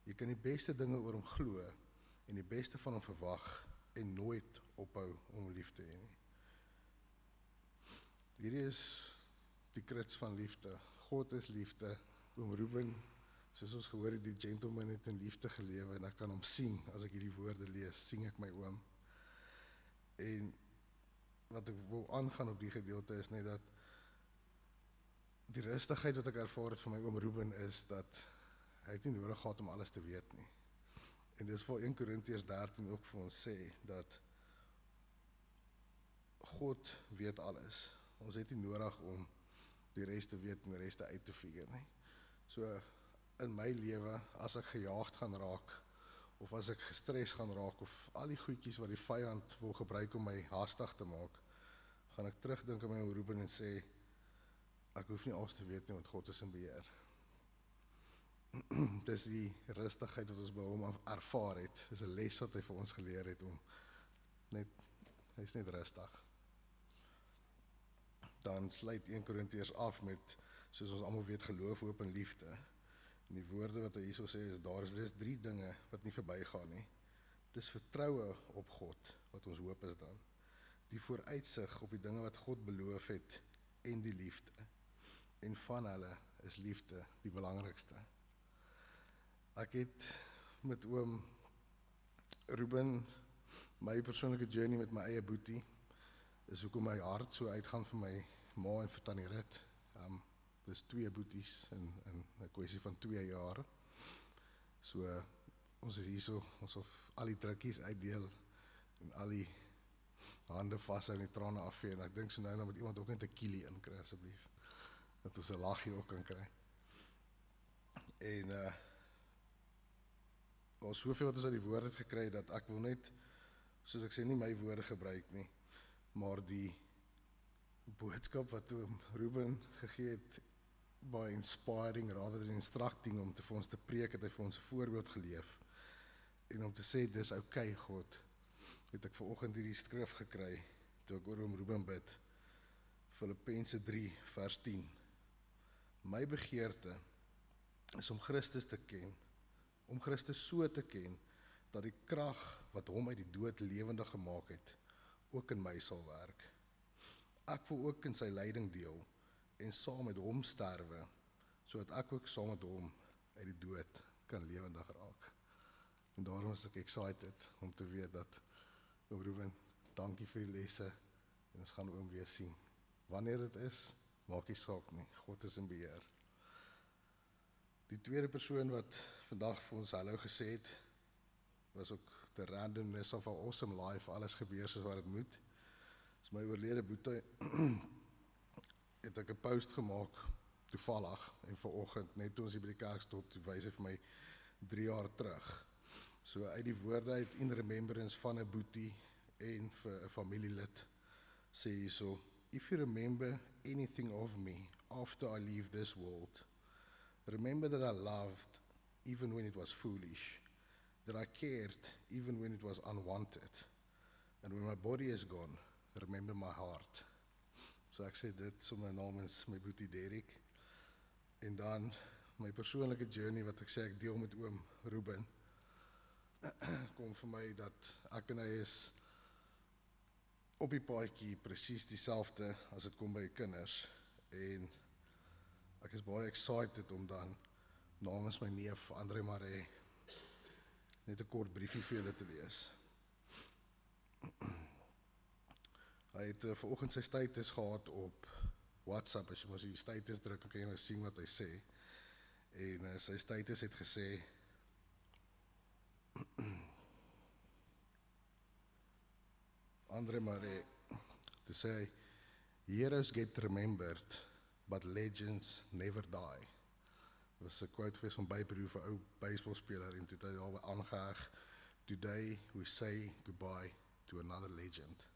Jy kan die beste dinge oor hom glo en die beste van hom verwag en nooit ophou om lief te hê nie. Hierdie is die krits van liefde. God is liefde. Oom Ruben, soos ons gehoor het, die gentleman het in liefde gelewe en ek kan hom sien as ek hierdie woorde lees, sien ek my oom. En wat ek wil aangaan op die gedeelte is net dat die rustigheid wat ek ervaar het van my oom Ruben is dat hy het nie nodig gehad om alles te weet nie. En dis vir 1 Korintiërs 13 ook vir ons sê dat God weet alles. Ons het nie nodig om die res te weet en die res uit te figure nie. So in my lewe, as ek gejaagd gaan raak of as ek gestres gaan raak of al die goedjies wat die vyand wil gebruik om my haastig te maak, gaan ek terugdink aan my oom Ruben en sê ek hoef nie alles te weet nie want God is in beheer. Dis die rustigheid wat ons by hom ervaar het. Dis 'n les wat hy vir ons geleer het om hy's net rustig. Dan sluit 1 Korintiërs af met, soos ons almal weet, geloof, hoop en liefde. En die woorde wat hy hierso sê is, daar is 3 dinge wat nie verbygaan nie. Dis vertroue op God, wat ons hoop is dan. Die vooruitsig op die dinge wat God beloof het en die liefde. En van hulle is liefde die belangrikste. Ek het met oom Ruben my persoonlike journey met my eie boetie is hoekom my hart so uitgaan vir my ma en vir Tannie Rit. Dis 2 boeties in 'n kwessie van 2 jaar. So ons is hierso, ons hoef al die drukkies uitdeel en al die hande vashou en die trane afvee en ek dink so nou moet iemand ook net 'n kielie inkry asseblief. Dat ons 'n laggie ook kan kry. En al soveel wat ons uit die woord het gekry dat ek wil net, soos ek sê, nie my woorde gebruik nie, maar die boodskap wat oom Ruben gegee het, by inspiring rather than instructing, om te vir ons te preek, het hy vir ons 'n voorbeeld geleef. En om te sê, dis okay God, het ek vanoggend hierdie skrif gekry, toe ek oor oom Ruben bid, Filippense 3 vers 10. My begeerte is om Christus te ken, om Christus so te ken, dat die krag wat hom uit die dood lewendig gemaak het, ook in my sal werk. Ek wil ook in sy lyding deel, en saam met hom sterwe, sodat ek ook saam met hom uit die dood kan lewendig raak. En daarom is ek excited om te weet dat, oom Ruben, dankie vir die lesse, en ons gaan oom weer sien. Wanneer dit is, maak nie saak nie, God is in beheer. Die Die tweede persoon wat vandag vir ons hallo gesê het, was ook the randomness of our awesome life, alles gebeur soos wat het moet. Is my oorlede boetie, het ek 'n post gemaak, toevallig, en vanoggend, net toe ons hier by die kerk stop, toe wys hy vir my 3 jaar terug. So uit die woorde uit in remembrance van 'n boetie en vir 'n familielid, sê hy so, if you remember anything of me after I leave this world, remember that I loved even when it was foolish, that I cared even when it was unwanted, and when my body is gone, remember my heart. So ek sê dit sommer namens my boetie Derek, en dan my persoonlike journey wat ek sê ek deel met oom Ruben, kom vir my dat ek en hy is op die paadjie presies dieselfde as dit kom by kinders, en ek is baie excited om dan namens my neef Andre Maree net 'n kort briefie vir julle te lees. Hy het vanoggend sy status gehad op WhatsApp, as jy mos die status druk, kan jy nou sien wat hy sê, en sy status het gesê, Andre Maree, to say, heroes get remembered, but legends never die. Dit was 'n quote gewees van Babe Ruth, 'n ou baseballspeler, en toe het hy daarby aangeheg, today we say goodbye to another legend.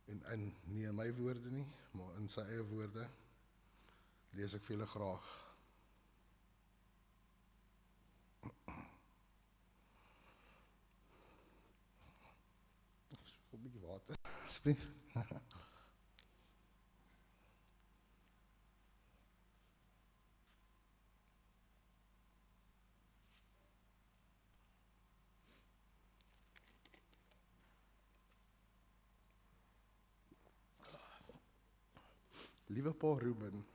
En nie in my woorde nie, maar in sy eie woorde, lees ek vir julle graag. Een bietjie water, asseblief. Liewe Pa Ruben,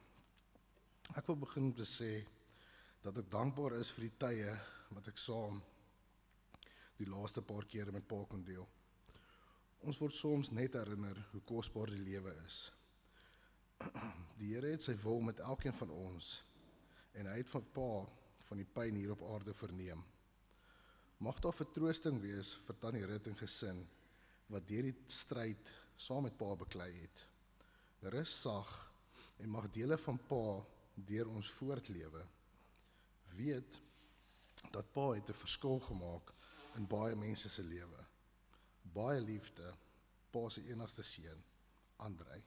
ek wil begin om te sê dat ek dankbaar is vir die tye wat ek saam die laaste paar kere met Pa kon deel. Ons word soms net herinner hoe kosbaar die lewe is. Die Here het sy wil met elkeen van ons, en hy het van Pa van die pyn hier op aarde verneem. Mag daar vertroosting wees vir Tannie Rut en gesin, wat deur die stryd saam met Pa beklei het. Rus sag, en mag dele van Pa deur ons voortlewe. Weet dat Pa het 'n verskil gemaak in baie mense se lewe. Baie liefde, Pa se enigste seun, Andrei.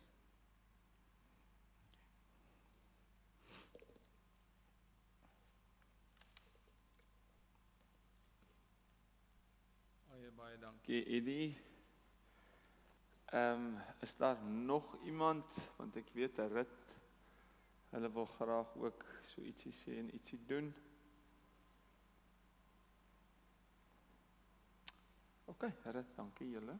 Baie dankie, Eddie. Is daar nog iemand, want ek weet Rut, hulle wil graag ook so ietsie sê en ietsie doen. OK, Rut, dankie julle.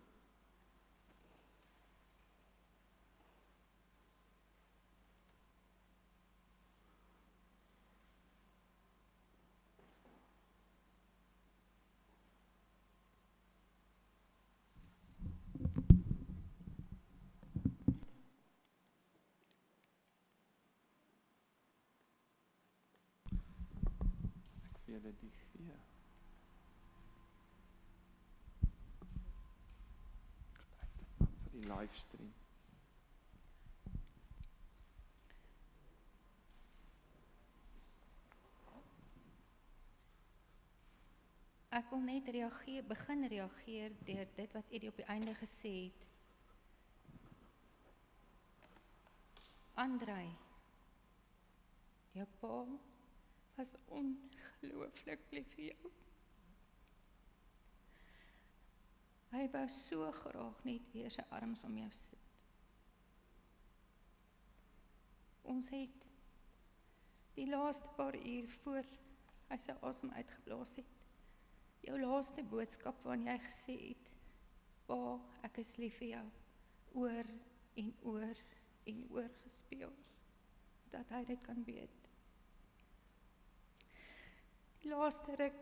Julle die gee. Gebruik dit maar vir die livestream. Ek wil net begin reageer deur dit wat Eddie op die einde gesê het. Andrei, jou pa was ongelooflik lief vir jou. Hy wou so graag net weer sy arms om jou sit. Ons het die laaste paar uur voor hy sy asem uitgeblaas het, jou laaste boodskap waarin jy gesê het, Pa, ek is lief vir jou, oor en oor en oor gespeel, dat hy dit kan weet. Die laaste ruk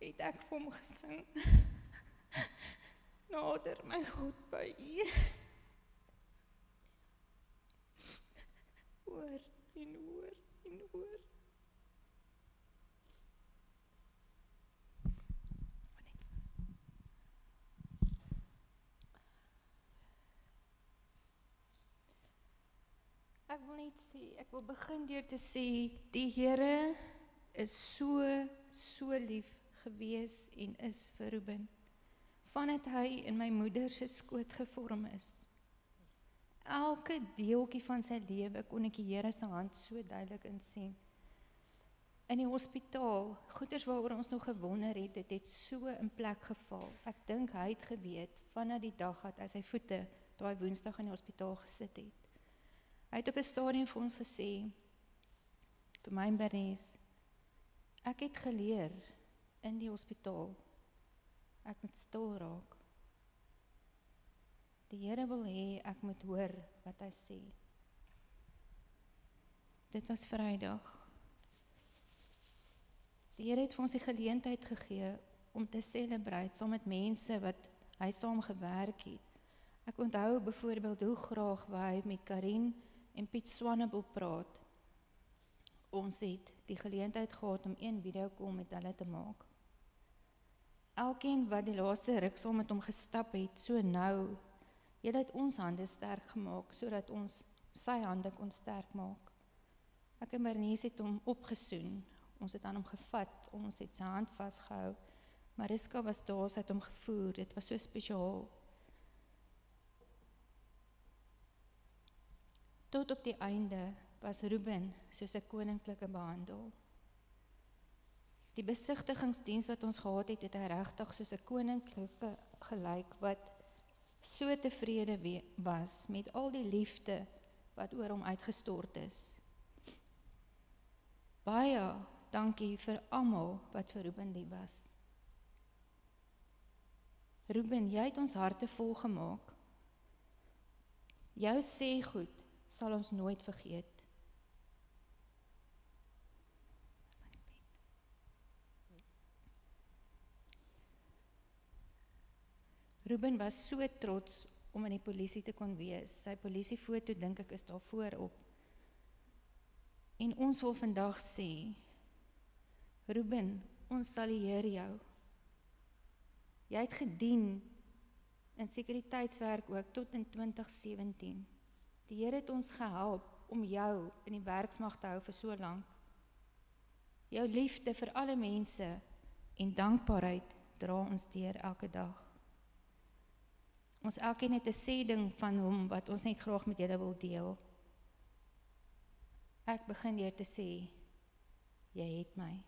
het ek vir hom gesing, nader my God by U, oor en oor en oor. Ek wil net sê, ek wil begin deur te sê, die Here is so lief gewees en is vir Ruben. Vandat hy in my moeder se skoot gevorm is. Elke deeltjie van sy lewe kon ek die Here se hand so duidelik insien. In die hospitaal, goeders waaroor ons nog gewonder het, dit het so in plek geval. Ek dink hy het geweet, vanaf die dag dat hy sy voete daai Woensdag in die hospitaal gesit het. Hy het op 'n stadium vir ons gesê, vir my en Bernice, ek het geleer in die hospitaal, ek moet stil raak. Die Here wil hê ek moet hoor wat hy sê. Dit was Vrydag. Die Here het vir ons die geleentheid gegee om te celebrate saam met mense wat hy saam gewerk het. Ek onthou byvoorbeeld hoe graag hy met Karin en Piet Swanepoel praat. Ons het die geleentheid gehad om een videocall met hulle te maak. Elkeen wat die laaste ruk saam met hom gestap het, so nou, julle het ons hande sterk gemaak, sodat ons sy hande kon sterk maak. Ek en Bernice het hom opgesoen, ons het aan hom gevat, ons het sy hand vasgehou, Mariska was daar, sy het hom gevoer, dit was so spesiaal. Tot op die einde was Ruben soos 'n koninklike behandel. Die besigtigingsdiens wat ons gehad het, het hy regtig soos 'n koninklike gelyk wat so tevrede was met al die liefde wat oor hom uitgestort is. Baie dankie vir almal wat vir Ruben lief was. Ruben, jy het ons harte vol gemaak. Jou sê goed sal ons nooit vergeet. Ruben was so trots om in die polisie te kon wees. Sy polisiefoto dink ek is daar voorop. En ons wil vandag sê, Ruben, ons salieer jou. Jy het gedien in sekuriteitswerk ook tot in 2017. Die Here het ons gehelp om jou in die werksmag te hou vir so lank. Jou liefde vir alle mense en dankbaarheid dra ons deur elke dag. Ons elkeen het 'n sê ding van hom wat ons net graag met julle wil deel. Ek begin deur te sê, jy het my.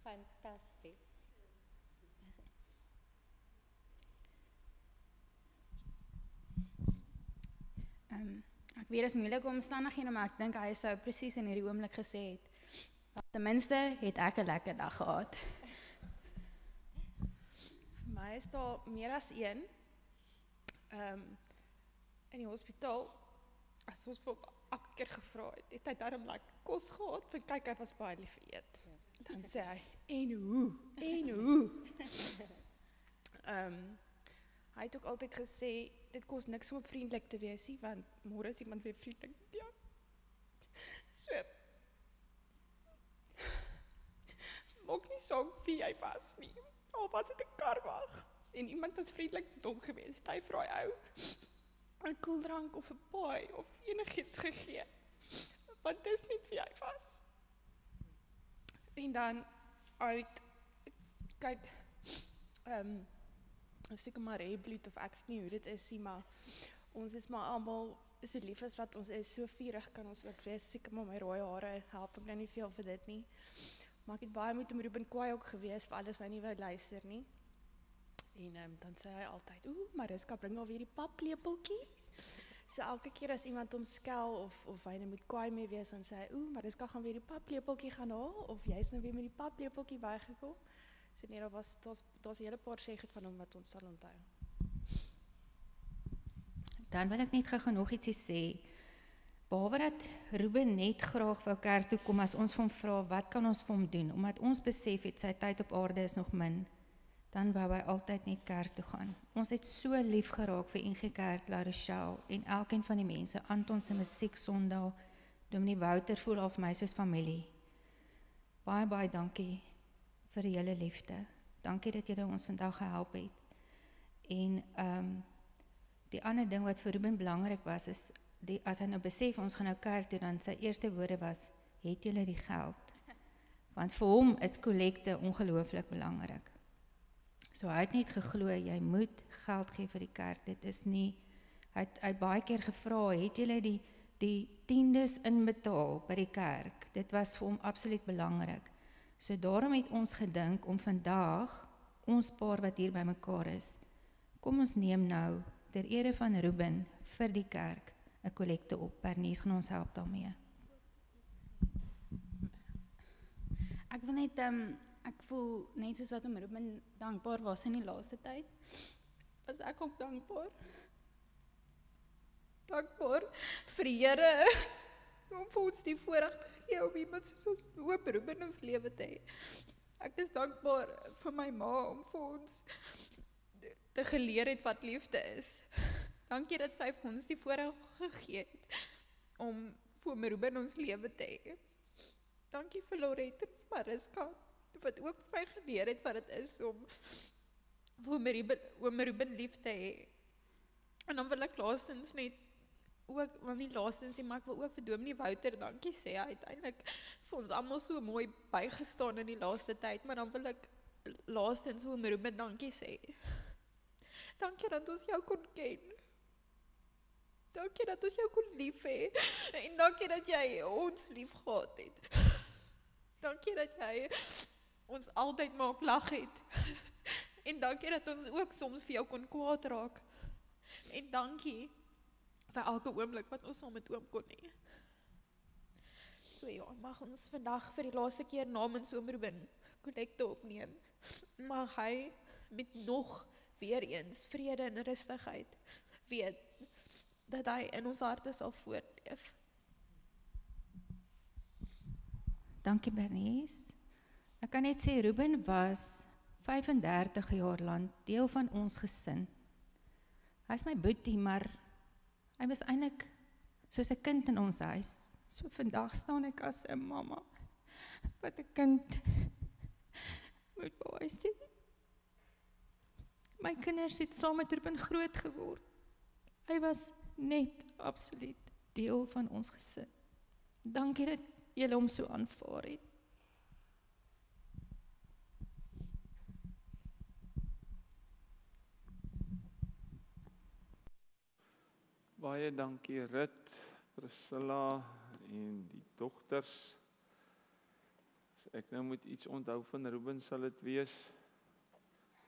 Fantasties. Ek weet dit is moeilike omstandighede, maar ek dink hy sou presies in hierdie oomblik gesê het, ten minste het ek 'n lekker dag gehad. Vir my is daar meer as een. In die hospitaal, as ons vir elke keer gevra het hy daarom kos gehad, want kyk, hy was baie lief vir eet. Dan sê hy, en hoe? Hy het ook altyd gesê, dit kos niks om vriendelik te wees nie, want môre is iemand weer vriendelik met jou. So, maak nie saak wie hy was nie, al was dit 'n karwag, en iemand was vriendelik met hom gewees, het hy vir daai ou 'n koeldrank of 'n paai of enigiets gegee, want dis net wie hy was. En dan uit, kyk, seker maar bloed of ek weet nie hoe dit is nie, maar ons is maar almal so lief as wat ons is, so vurig kan ons ook wees, seker maar my rooi hare help ek nou nie veel vir dit nie, maar ek het baie met hom Ruben kwaai ook gewees, vir alles hy nie wou luister nie, en dan sê hy altyd, Mariska, bring alweer die paplepeltjie, so elke keer as iemand hom skel, of hy nou moet kwaai mee wees, dan sê hy, Mariska gaan weer die paplepeltjie gaan haal, of jy is nou weer met die paplepeltjie bygekom, so nee, daar's 'n hele paar sê goed van hom wat ons sal onthou. Dan wil ek net gou nog ietsie sê. Behalwe dat Ruben net graag wou kerk toe kom as ons vir hom vra, wat kan ons vir hom doen? Omdat ons besef het, sy tyd op aarde is nog min, dan wou hy altyd net kerk toe gaan. Ons het so lief geraak vir NG Kerk La Rochelle en elkeen van die mense, Anton se musiek Sondag, Dominee Wouter voel al vir my soos familie. Baie dankie vir julle liefde. Dankie dat julle ons vandag gehelp het. En die ander ding wat vir Ruben belangrik was, is as hy nou besef, ons gaan nou kerk toe, dan sy eerste woorde was, het julle die geld? Want vir hom is kollekte ongelooflik belangrik. So hy het net geglo, jy moet geld gee vir die kerk, dit is nie, hy het baie keer gevra, het julle die tiendes inbetaal by die kerk? Dit was vir hom absoluut belangrik. So daarom het ons gedink om vandag, ons paar wat hier by mekaar is, kom ons neem nou, ter ere van Ruben, vir die kerk, 'n kollekte op. Bernice gaan ons help daarmee. Ek wil net, ek voel net soos wat Ruben dankbaar was in die laaste tyd, was ek ook dankbaar. Dankbaar vir die Here, om vir ons die voorreg te gee, om iemand soos ons hoop Ruben in ons lewe te hê. Ek is dankbaar vir my ma, om vir ons te geleer het wat liefde is. Dankie dat sy vir ons die voorreg gegee het, om vir Ruben in ons lewe te hê. Dankie vir Lorette en Mariska, wat ook vir my geleer het wat dit is, om vir Ruben lief te hê. En dan wil ek laastens net, ook, wel nie laastens nie, maar ek wil ook vir Dominee Wouter dankie sê, hy het eintlik vir ons almal so mooi bygestaan in die laaste tyd, maar dan wil ek laastens vir Ruben dankie sê. Dankie dat ons jou kon ken. Dankie dat ons jou kon lief hê, en dankie dat jy ons lief gehad het. Dankie dat jy ons altyd maak lag het, en dankie dat ons ook soms vir jou kon kwaad raak, en dankie vir elke oomblik wat ons saam met oom kon hê. So ja, mag ons vandag vir die laaste keer namens oom Ruben kollekte opneem. Mag hy met nog weer eens vrede en rustigheid weet dat hy in ons harte sal voortleef. Dankie Bernice. Ek kan net sê, Ruben was 35 jaar lang deel van ons gesin. Hy is my boetie, maar hy was eintlik soos 'n kind in ons huis. So vandag staan ek as 'n mamma, wat 'n kind moet baie sê. My kinders het saam met Ruben groot geword. Hy was net absoluut deel van ons gesin. Dankie dat julle hom so aanvaar het. Baie dankie Rit, Priscilla en die dogters. As ek nou moet iets onthou van Ruben, sal dit wees,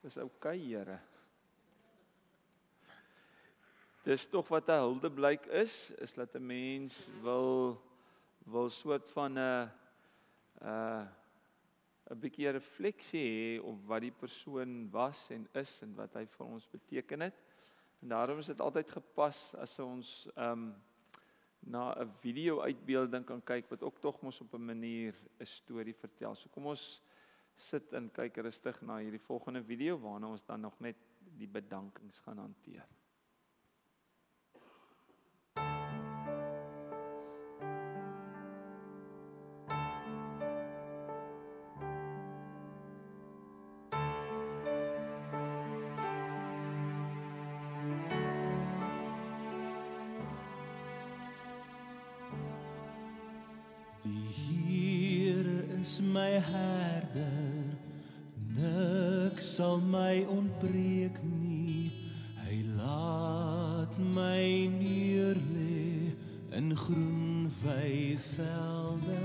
dis oukei, Here. Dis tog wat 'n huldeblyk is dat 'n mens wil soort van 'n bietjie refleksie hê op wat die persoon was en is en wat hy vir ons beteken het. En daarom is dit altyd gepas as ons na 'n video-uitbeelding kan kyk wat ook tog mos op 'n manier 'n storie vertel. So kom ons sit en kyk rustig na hierdie volgende video waarna ons dan nog net die bedankings gaan hanteer. Die Here is my herder, niks sal my ontbreek nie. Hy laat my neerlê in groen weivelde,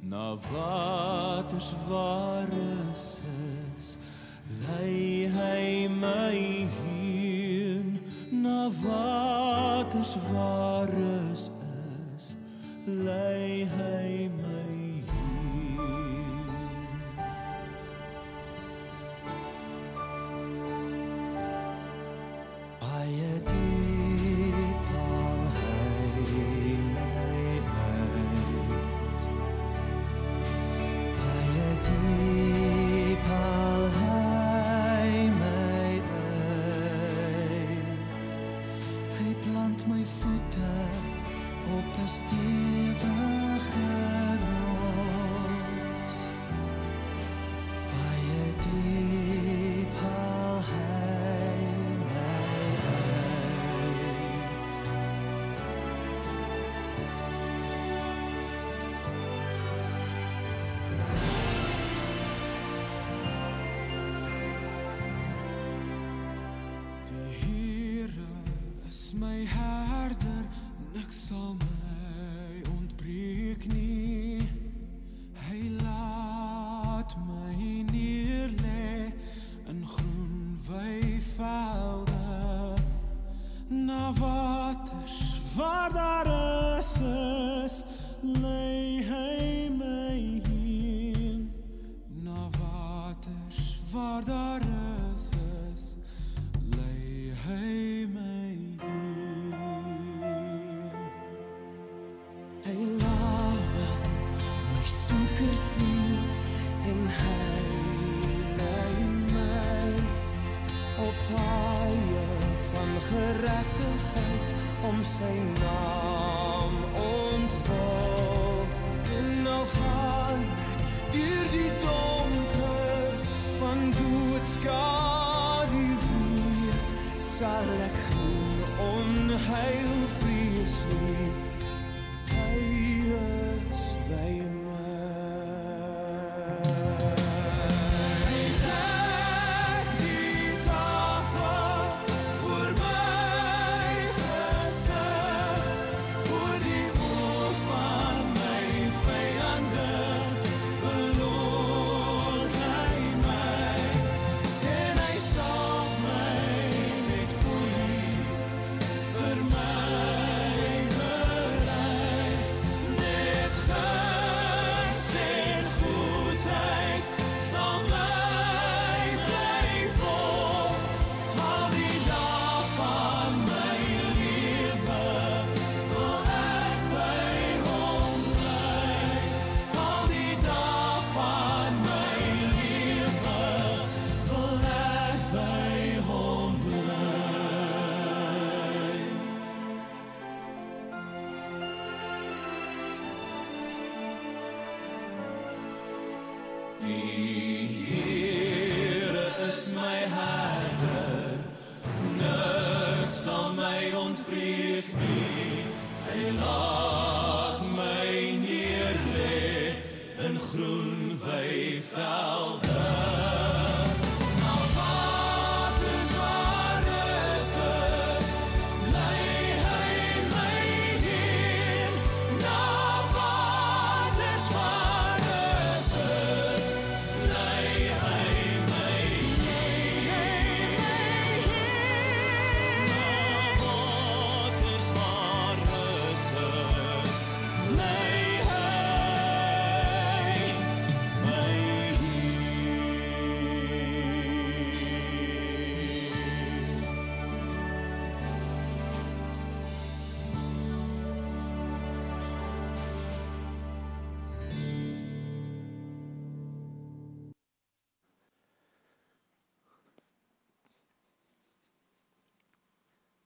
na waters waar rus is, lei hy my heen, na waters waar rus is, lei hy my heen. Baie diep haal hy my uit, baie diep haal hy my uit. Hy plant my voete op 'n stewige rots, baie diep haal hy my uit. Here is my herder, niks sal my ontbreek nie. Hy laat my neerlê in groen weivelde, na waters waar daar is, lei hy my heen. Na waters waar daar is, lei hy my heen. Hy lawe my soeker sien en hy lei my op paaie van geregtigheid om sy naam ontwil. En al gaan ek deur die donker van doodskade weer, sal ek geen onheil vrees nie. Hy is by my. Die Here is my herder, niks sal my ontbreek nie. Hy laat my neerlê in groen weivelde.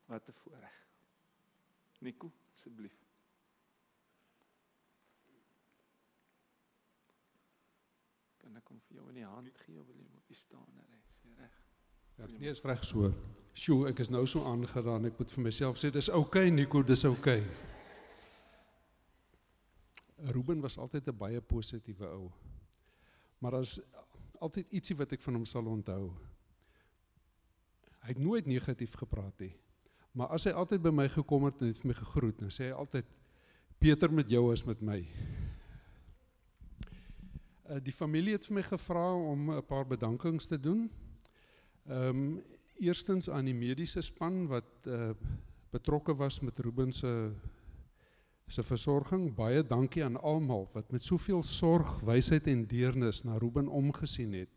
Wat 'n voorreg. Nico, asseblief. Kan ek hom vir jou in die hand gee of wil jy hom op die staaner hê? Is jy reg? Ja, nee, is reg so. Sjoe, ek is nou so aangedaan, ek moet vir myself sê, dis okay Nico, dis okay. Ruben was altyd 'n baie positiewe ou. Maar daar's altyd ietsie wat ek van hom sal onthou. Hy het nooit negatief gepraat nie. Maar as hy altyd by my gekom het en het vir my gegroet, dan sê hy altyd, beter met jou as met my. Die familie het vir my gevra om 'n paar bedankings te doen. Eerstens aan die mediese span wat betrokke was met Ruben se versorging. Baie dankie aan almal wat met soveel sorg, wysheid en deernis na Ruben omgesien het.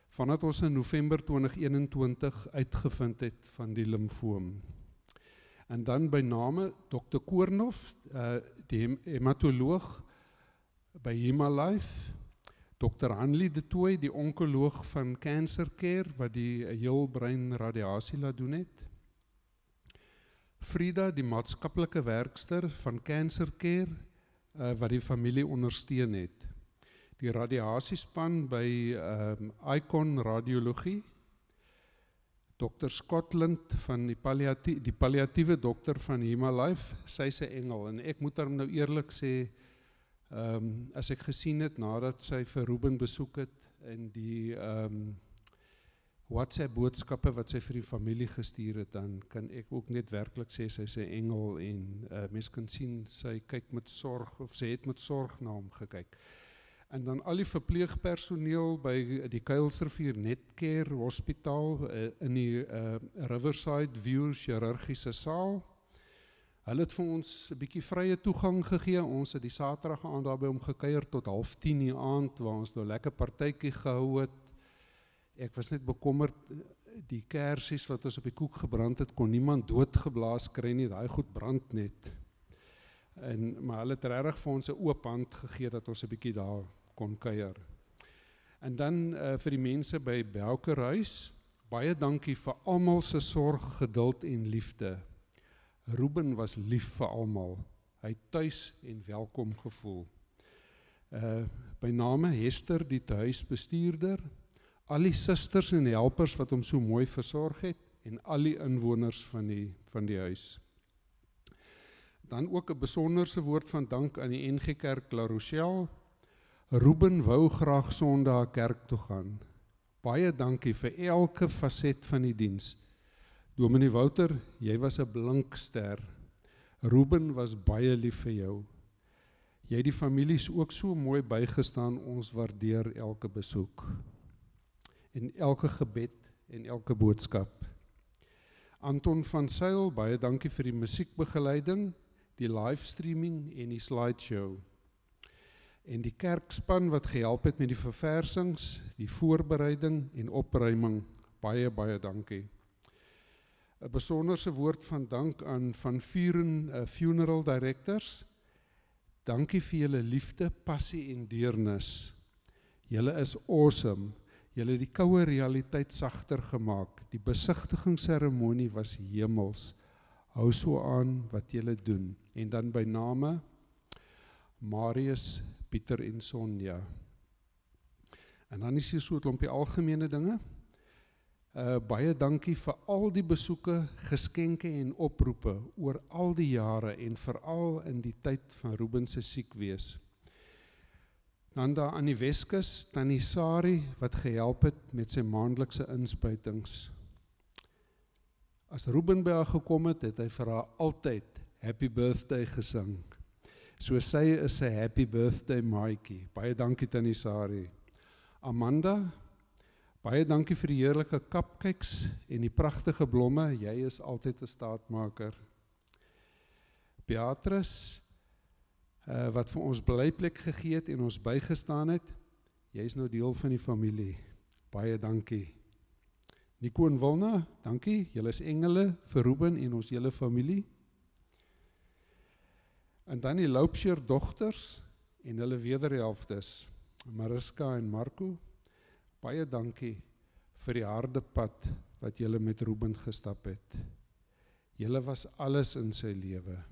Vandat ons in November 2021 uitgevind het van die limfoom. En dan by name Dr. Koornhof, die hematoloog by Hemalife, Dr. Hanlie de Tooy, die onkoloog van Cancer Care, wat die heelbrein radiasie laat doen het. Frida, die maatskaplike werkster van Cancer Care, wat die familie ondersteun het. Die radiasiespan by Icon Radiologie, Dr. Scotland van die palliatiewe dokter van Hemalife, sy se engel, en ek moet hom nou eerlik sê, as ek gesien het nadat sy vir Ruben besoek het en die WhatsApp boodskappe wat sy vir die familie gestuur het, dan kan ek ook net werklik sê, sy is 'n engel en mens kan sien, sy kyk met sorg, of sy het met sorg na hom gekyk. En dan al die verpleegpersoneel by die Kuilsrivier Netcare Hospitaal in die Riverside View chirurgiese saal. Hulle het vir ons 'n bietjie vrye toegang gegee. Ons het die Saterdag aand daar by hom gekuier tot 9:30 die aand, waar ons nou lekker partytjie gehou het. Ek was net bekommerd, die kersies wat ons op die koek gebrand het, kon niemand doodgeblaas kry nie, daai goed brand net. Maar hulle het regtig vir ons 'n oop hand gegee dat ons 'n bietjie daar kon kuier. En dan vir die mense by Boukerhuis, baie dankie vir almal se sorg, geduld en liefde. Ruben was lief vir almal. Hy het tuis en welkom gevoel. By name Hester, die tuisbestuurder, al die susters en helpers wat hom so mooi versorg het, en al die inwoners van die huis. Dan ook 'n besonderse woord van dank aan die NG Kerk La Rochelle. Ruben wou graag Sondag kerk toe gaan. Baie dankie vir elke faset van die diens. Dominee Wouter, jy was 'n blink ster. Ruben was baie lief vir jou. Jy het die families ook so mooi bygestaan, ons waardeer elke besoek. En elke gebed en elke boodskap. Anton van Sail, baie dankie vir die musiekbegeleiding, die livestreaming en die slideshow. En die kerkspan wat gehelp het met die verversings, die voorbereiding en opruiming, baie, baie dankie. 'n Besonderse woord van dank aan Van Vuren Funeral Directors. Dankie vir julle liefde, passie en deernis. Julle is awesome. Julle het die koue realiteit sagter gemaak. Die besigtigingsseremonie was hemels. Hou so aan wat julle doen. En dan by name Marius, Pieter en Sonja. En dan is hier so 'n klompie algemene dinge. Baie dankie vir al die besoeke, geskenke en oproepe oor al die jare en veral in die tyd van Ruben se siek wees. Dan daar aan die Weskus, Tannie Sari wat gehelp het met sy maandelikse inspuitings. As Ruben by haar gekom het, het hy vir haar altyd Happy Birthday gesing. So sy is 'n Happy Birthday maatjie. Baie dankie Tannie Sari. Amanda, baie dankie vir die heerlike cupcakes en die pragtige blomme. Jy is altyd 'n staatmaker. Beatrice, wat vir ons blyplek gegee het en ons bygestaan het. Jy is nou deel van die familie. Baie dankie. Nico en Wilna, dankie. Julle is engele vir Ruben en ons hele familie. En dan die Loupsher dogters en hulle wederhelftes, Mariska en Marco. Baie dankie vir die harde pad wat julle met Ruben gestap het. Julle was alles in sy lewe.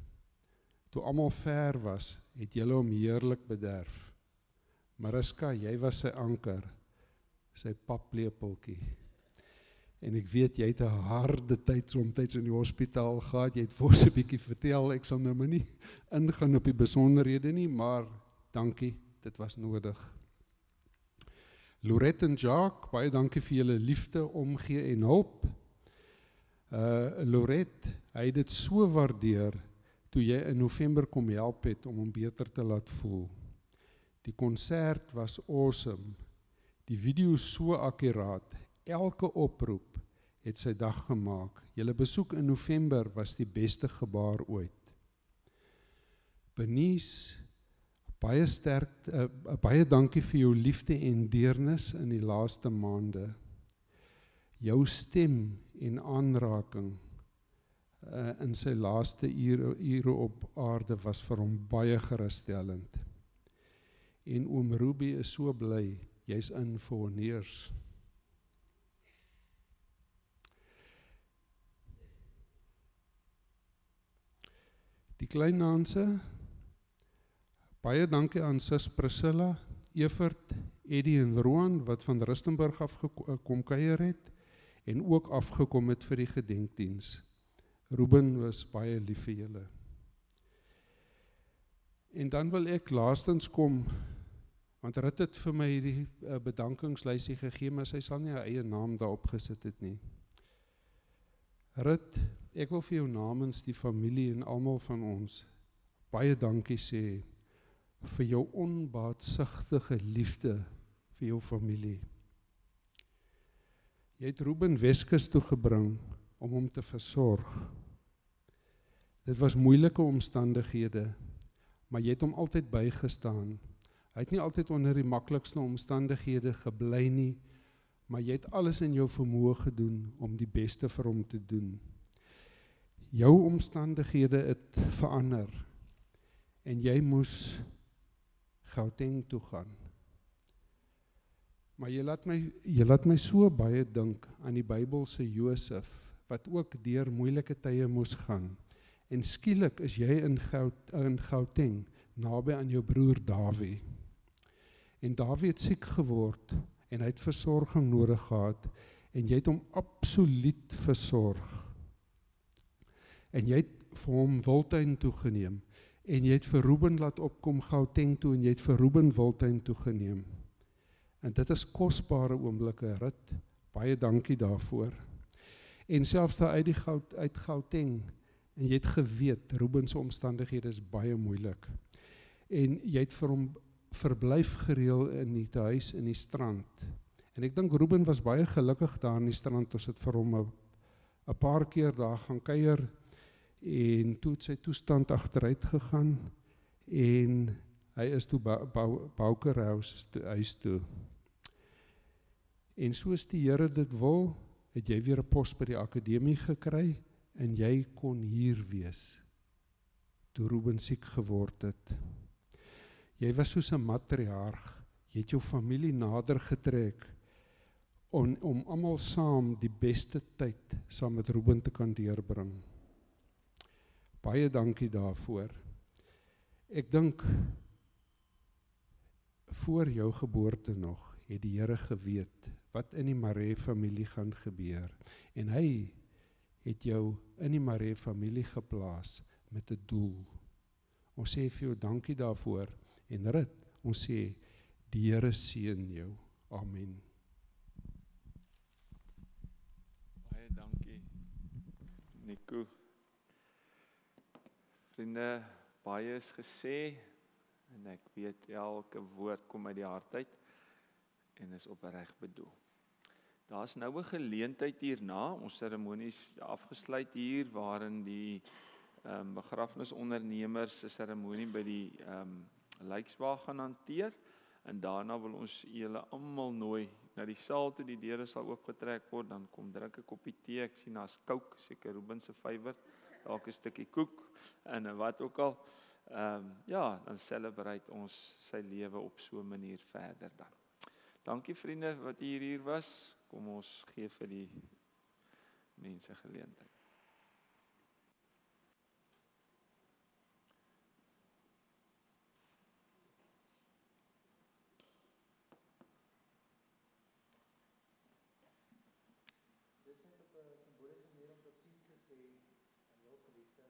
Toe almal ver was, het julle hom heerlik bederf. Mariska, jy was sy anker, sy paplepeltjie. En ek weet, jy het 'n harde tyd soms in die hospitaal gehad, jy het vir ons 'n bietjie vertel, ek sal nou maar nie ingaan op die besonderhede nie, maar dankie, dit was nodig. Lorette en Jacques, baie dankie vir julle liefde, omgee en hulp. Lorette, hy het dit so waardeer, toe jy in November kom help het om hom beter te laat voel. Die konsert was awesome, die video so akkuraat, elke oproep het sy dag gemaak. Julle besoek in November was die beste gebaar ooit. Bernice, baie dankie vir jou liefde en deernis in die laaste maande. Jou stem en aanraking in sy laaste ure op aarde was vir hom baie gerusstellend. En oom Ruby is so bly, jy's in vir honneurs. Die kleinnaanse, baie dankie aan sis Priscilla, Evert, Eddie en Roan wat van Rustenburg af kom kuier het en ook afgekom het vir die gedenkdiens. Ruben was baie lief vir julle. En dan wil ek laastens kom, Want Rut het vir my die bedankingslysie gegee, maar sy sal nie haar eie naam daarop gesit het nie. Rut, ek wil vir jou namens die familie en almal van ons baie dankie sê vir jou onbaatsigtige liefde vir jou familie. Jy het Ruben Weskus toe gebring om hom te versorg. Dit was moeilike omstandighede, maar jy het hom altyd bygestaan. Hy het nie altyd onder die maklikste omstandighede gebly nie, maar jy het alles in jou vermoë gedoen om die beste vir hom te doen. Jou omstandighede het verander en jy moes Gauteng toe gaan. Maar jy laat my so baie dink aan die Bybelse Josef, wat ook deur moeilike tye moes gaan. En skielik is jy in Gauteng, naby aan jou broer Dawie. En Dawie het siek geword, en hy het versorging nodig gehad, en jy het hom absoluut versorg. En jy het vir hom Wildtuin toegeneem, en jy het vir Ruben laat opkom Gauteng toe, en jy het vir Ruben Wildtuin toegeneem. En dit is kosbare oomblikke, Rut, baie dankie daarvoor. En selfs daar uit Gauteng, en jy het geweet, Ruben se omstandighede is baie moeilik. En jy het vir hom verblyf gereël in die huis in die strand. En ek dink Ruben was baie gelukkig daar in die strand, ons het vir hom 'n paar keer daar gaan kuier, en toe het sy toestand agteruit gegaan, en hy is toe Boukerhuis huis toe. En soos die Here dit wil, het jy weer 'n pos by die akademie gekry, en jy kon hier wees, toe Ruben siek geword het. Jy was soos 'n matriarg, jy het jou familie nader getrek, om almal saam die beste tyd saam met Ruben te kan deurbring. Baie dankie daarvoor. Ek dink, voor jou geboorte nog, het die Here geweet, wat in die Maree familie gaan gebeur. En hy het jou in die Maree familie geplaas met 'n doel. Ons sê vir jou dankie daarvoor, en Rut, ons sê, die Here seën jou. Amen. Baie dankie, Nico. Vriende, baie is gesê, en ek weet elke woord kom uit die hart uit, en is opreg bedoel. Daar is nou 'n geleentheid hierna, ons seremonies afgesluit hier, waarin die begrafnisondernemers se seremonie by die lijkswa gaan hanteer, en daarna wil ons julle almal nooi na die saal toe, die deure sal oopgetrek word, dan kom drink 'n koppie tee, ek sien daar's kook, seker Ruben se favourite, dalk 'n stukkie koek, en wat ook al, ja, dan celebrate ons sy lewe op so 'n manier verder dan. Dankie vriende wat hier was, kom ons gee vir die mense geleentheid. Dit is net op 'n simboliese manier om tot ziens te sê aan jou geliefde.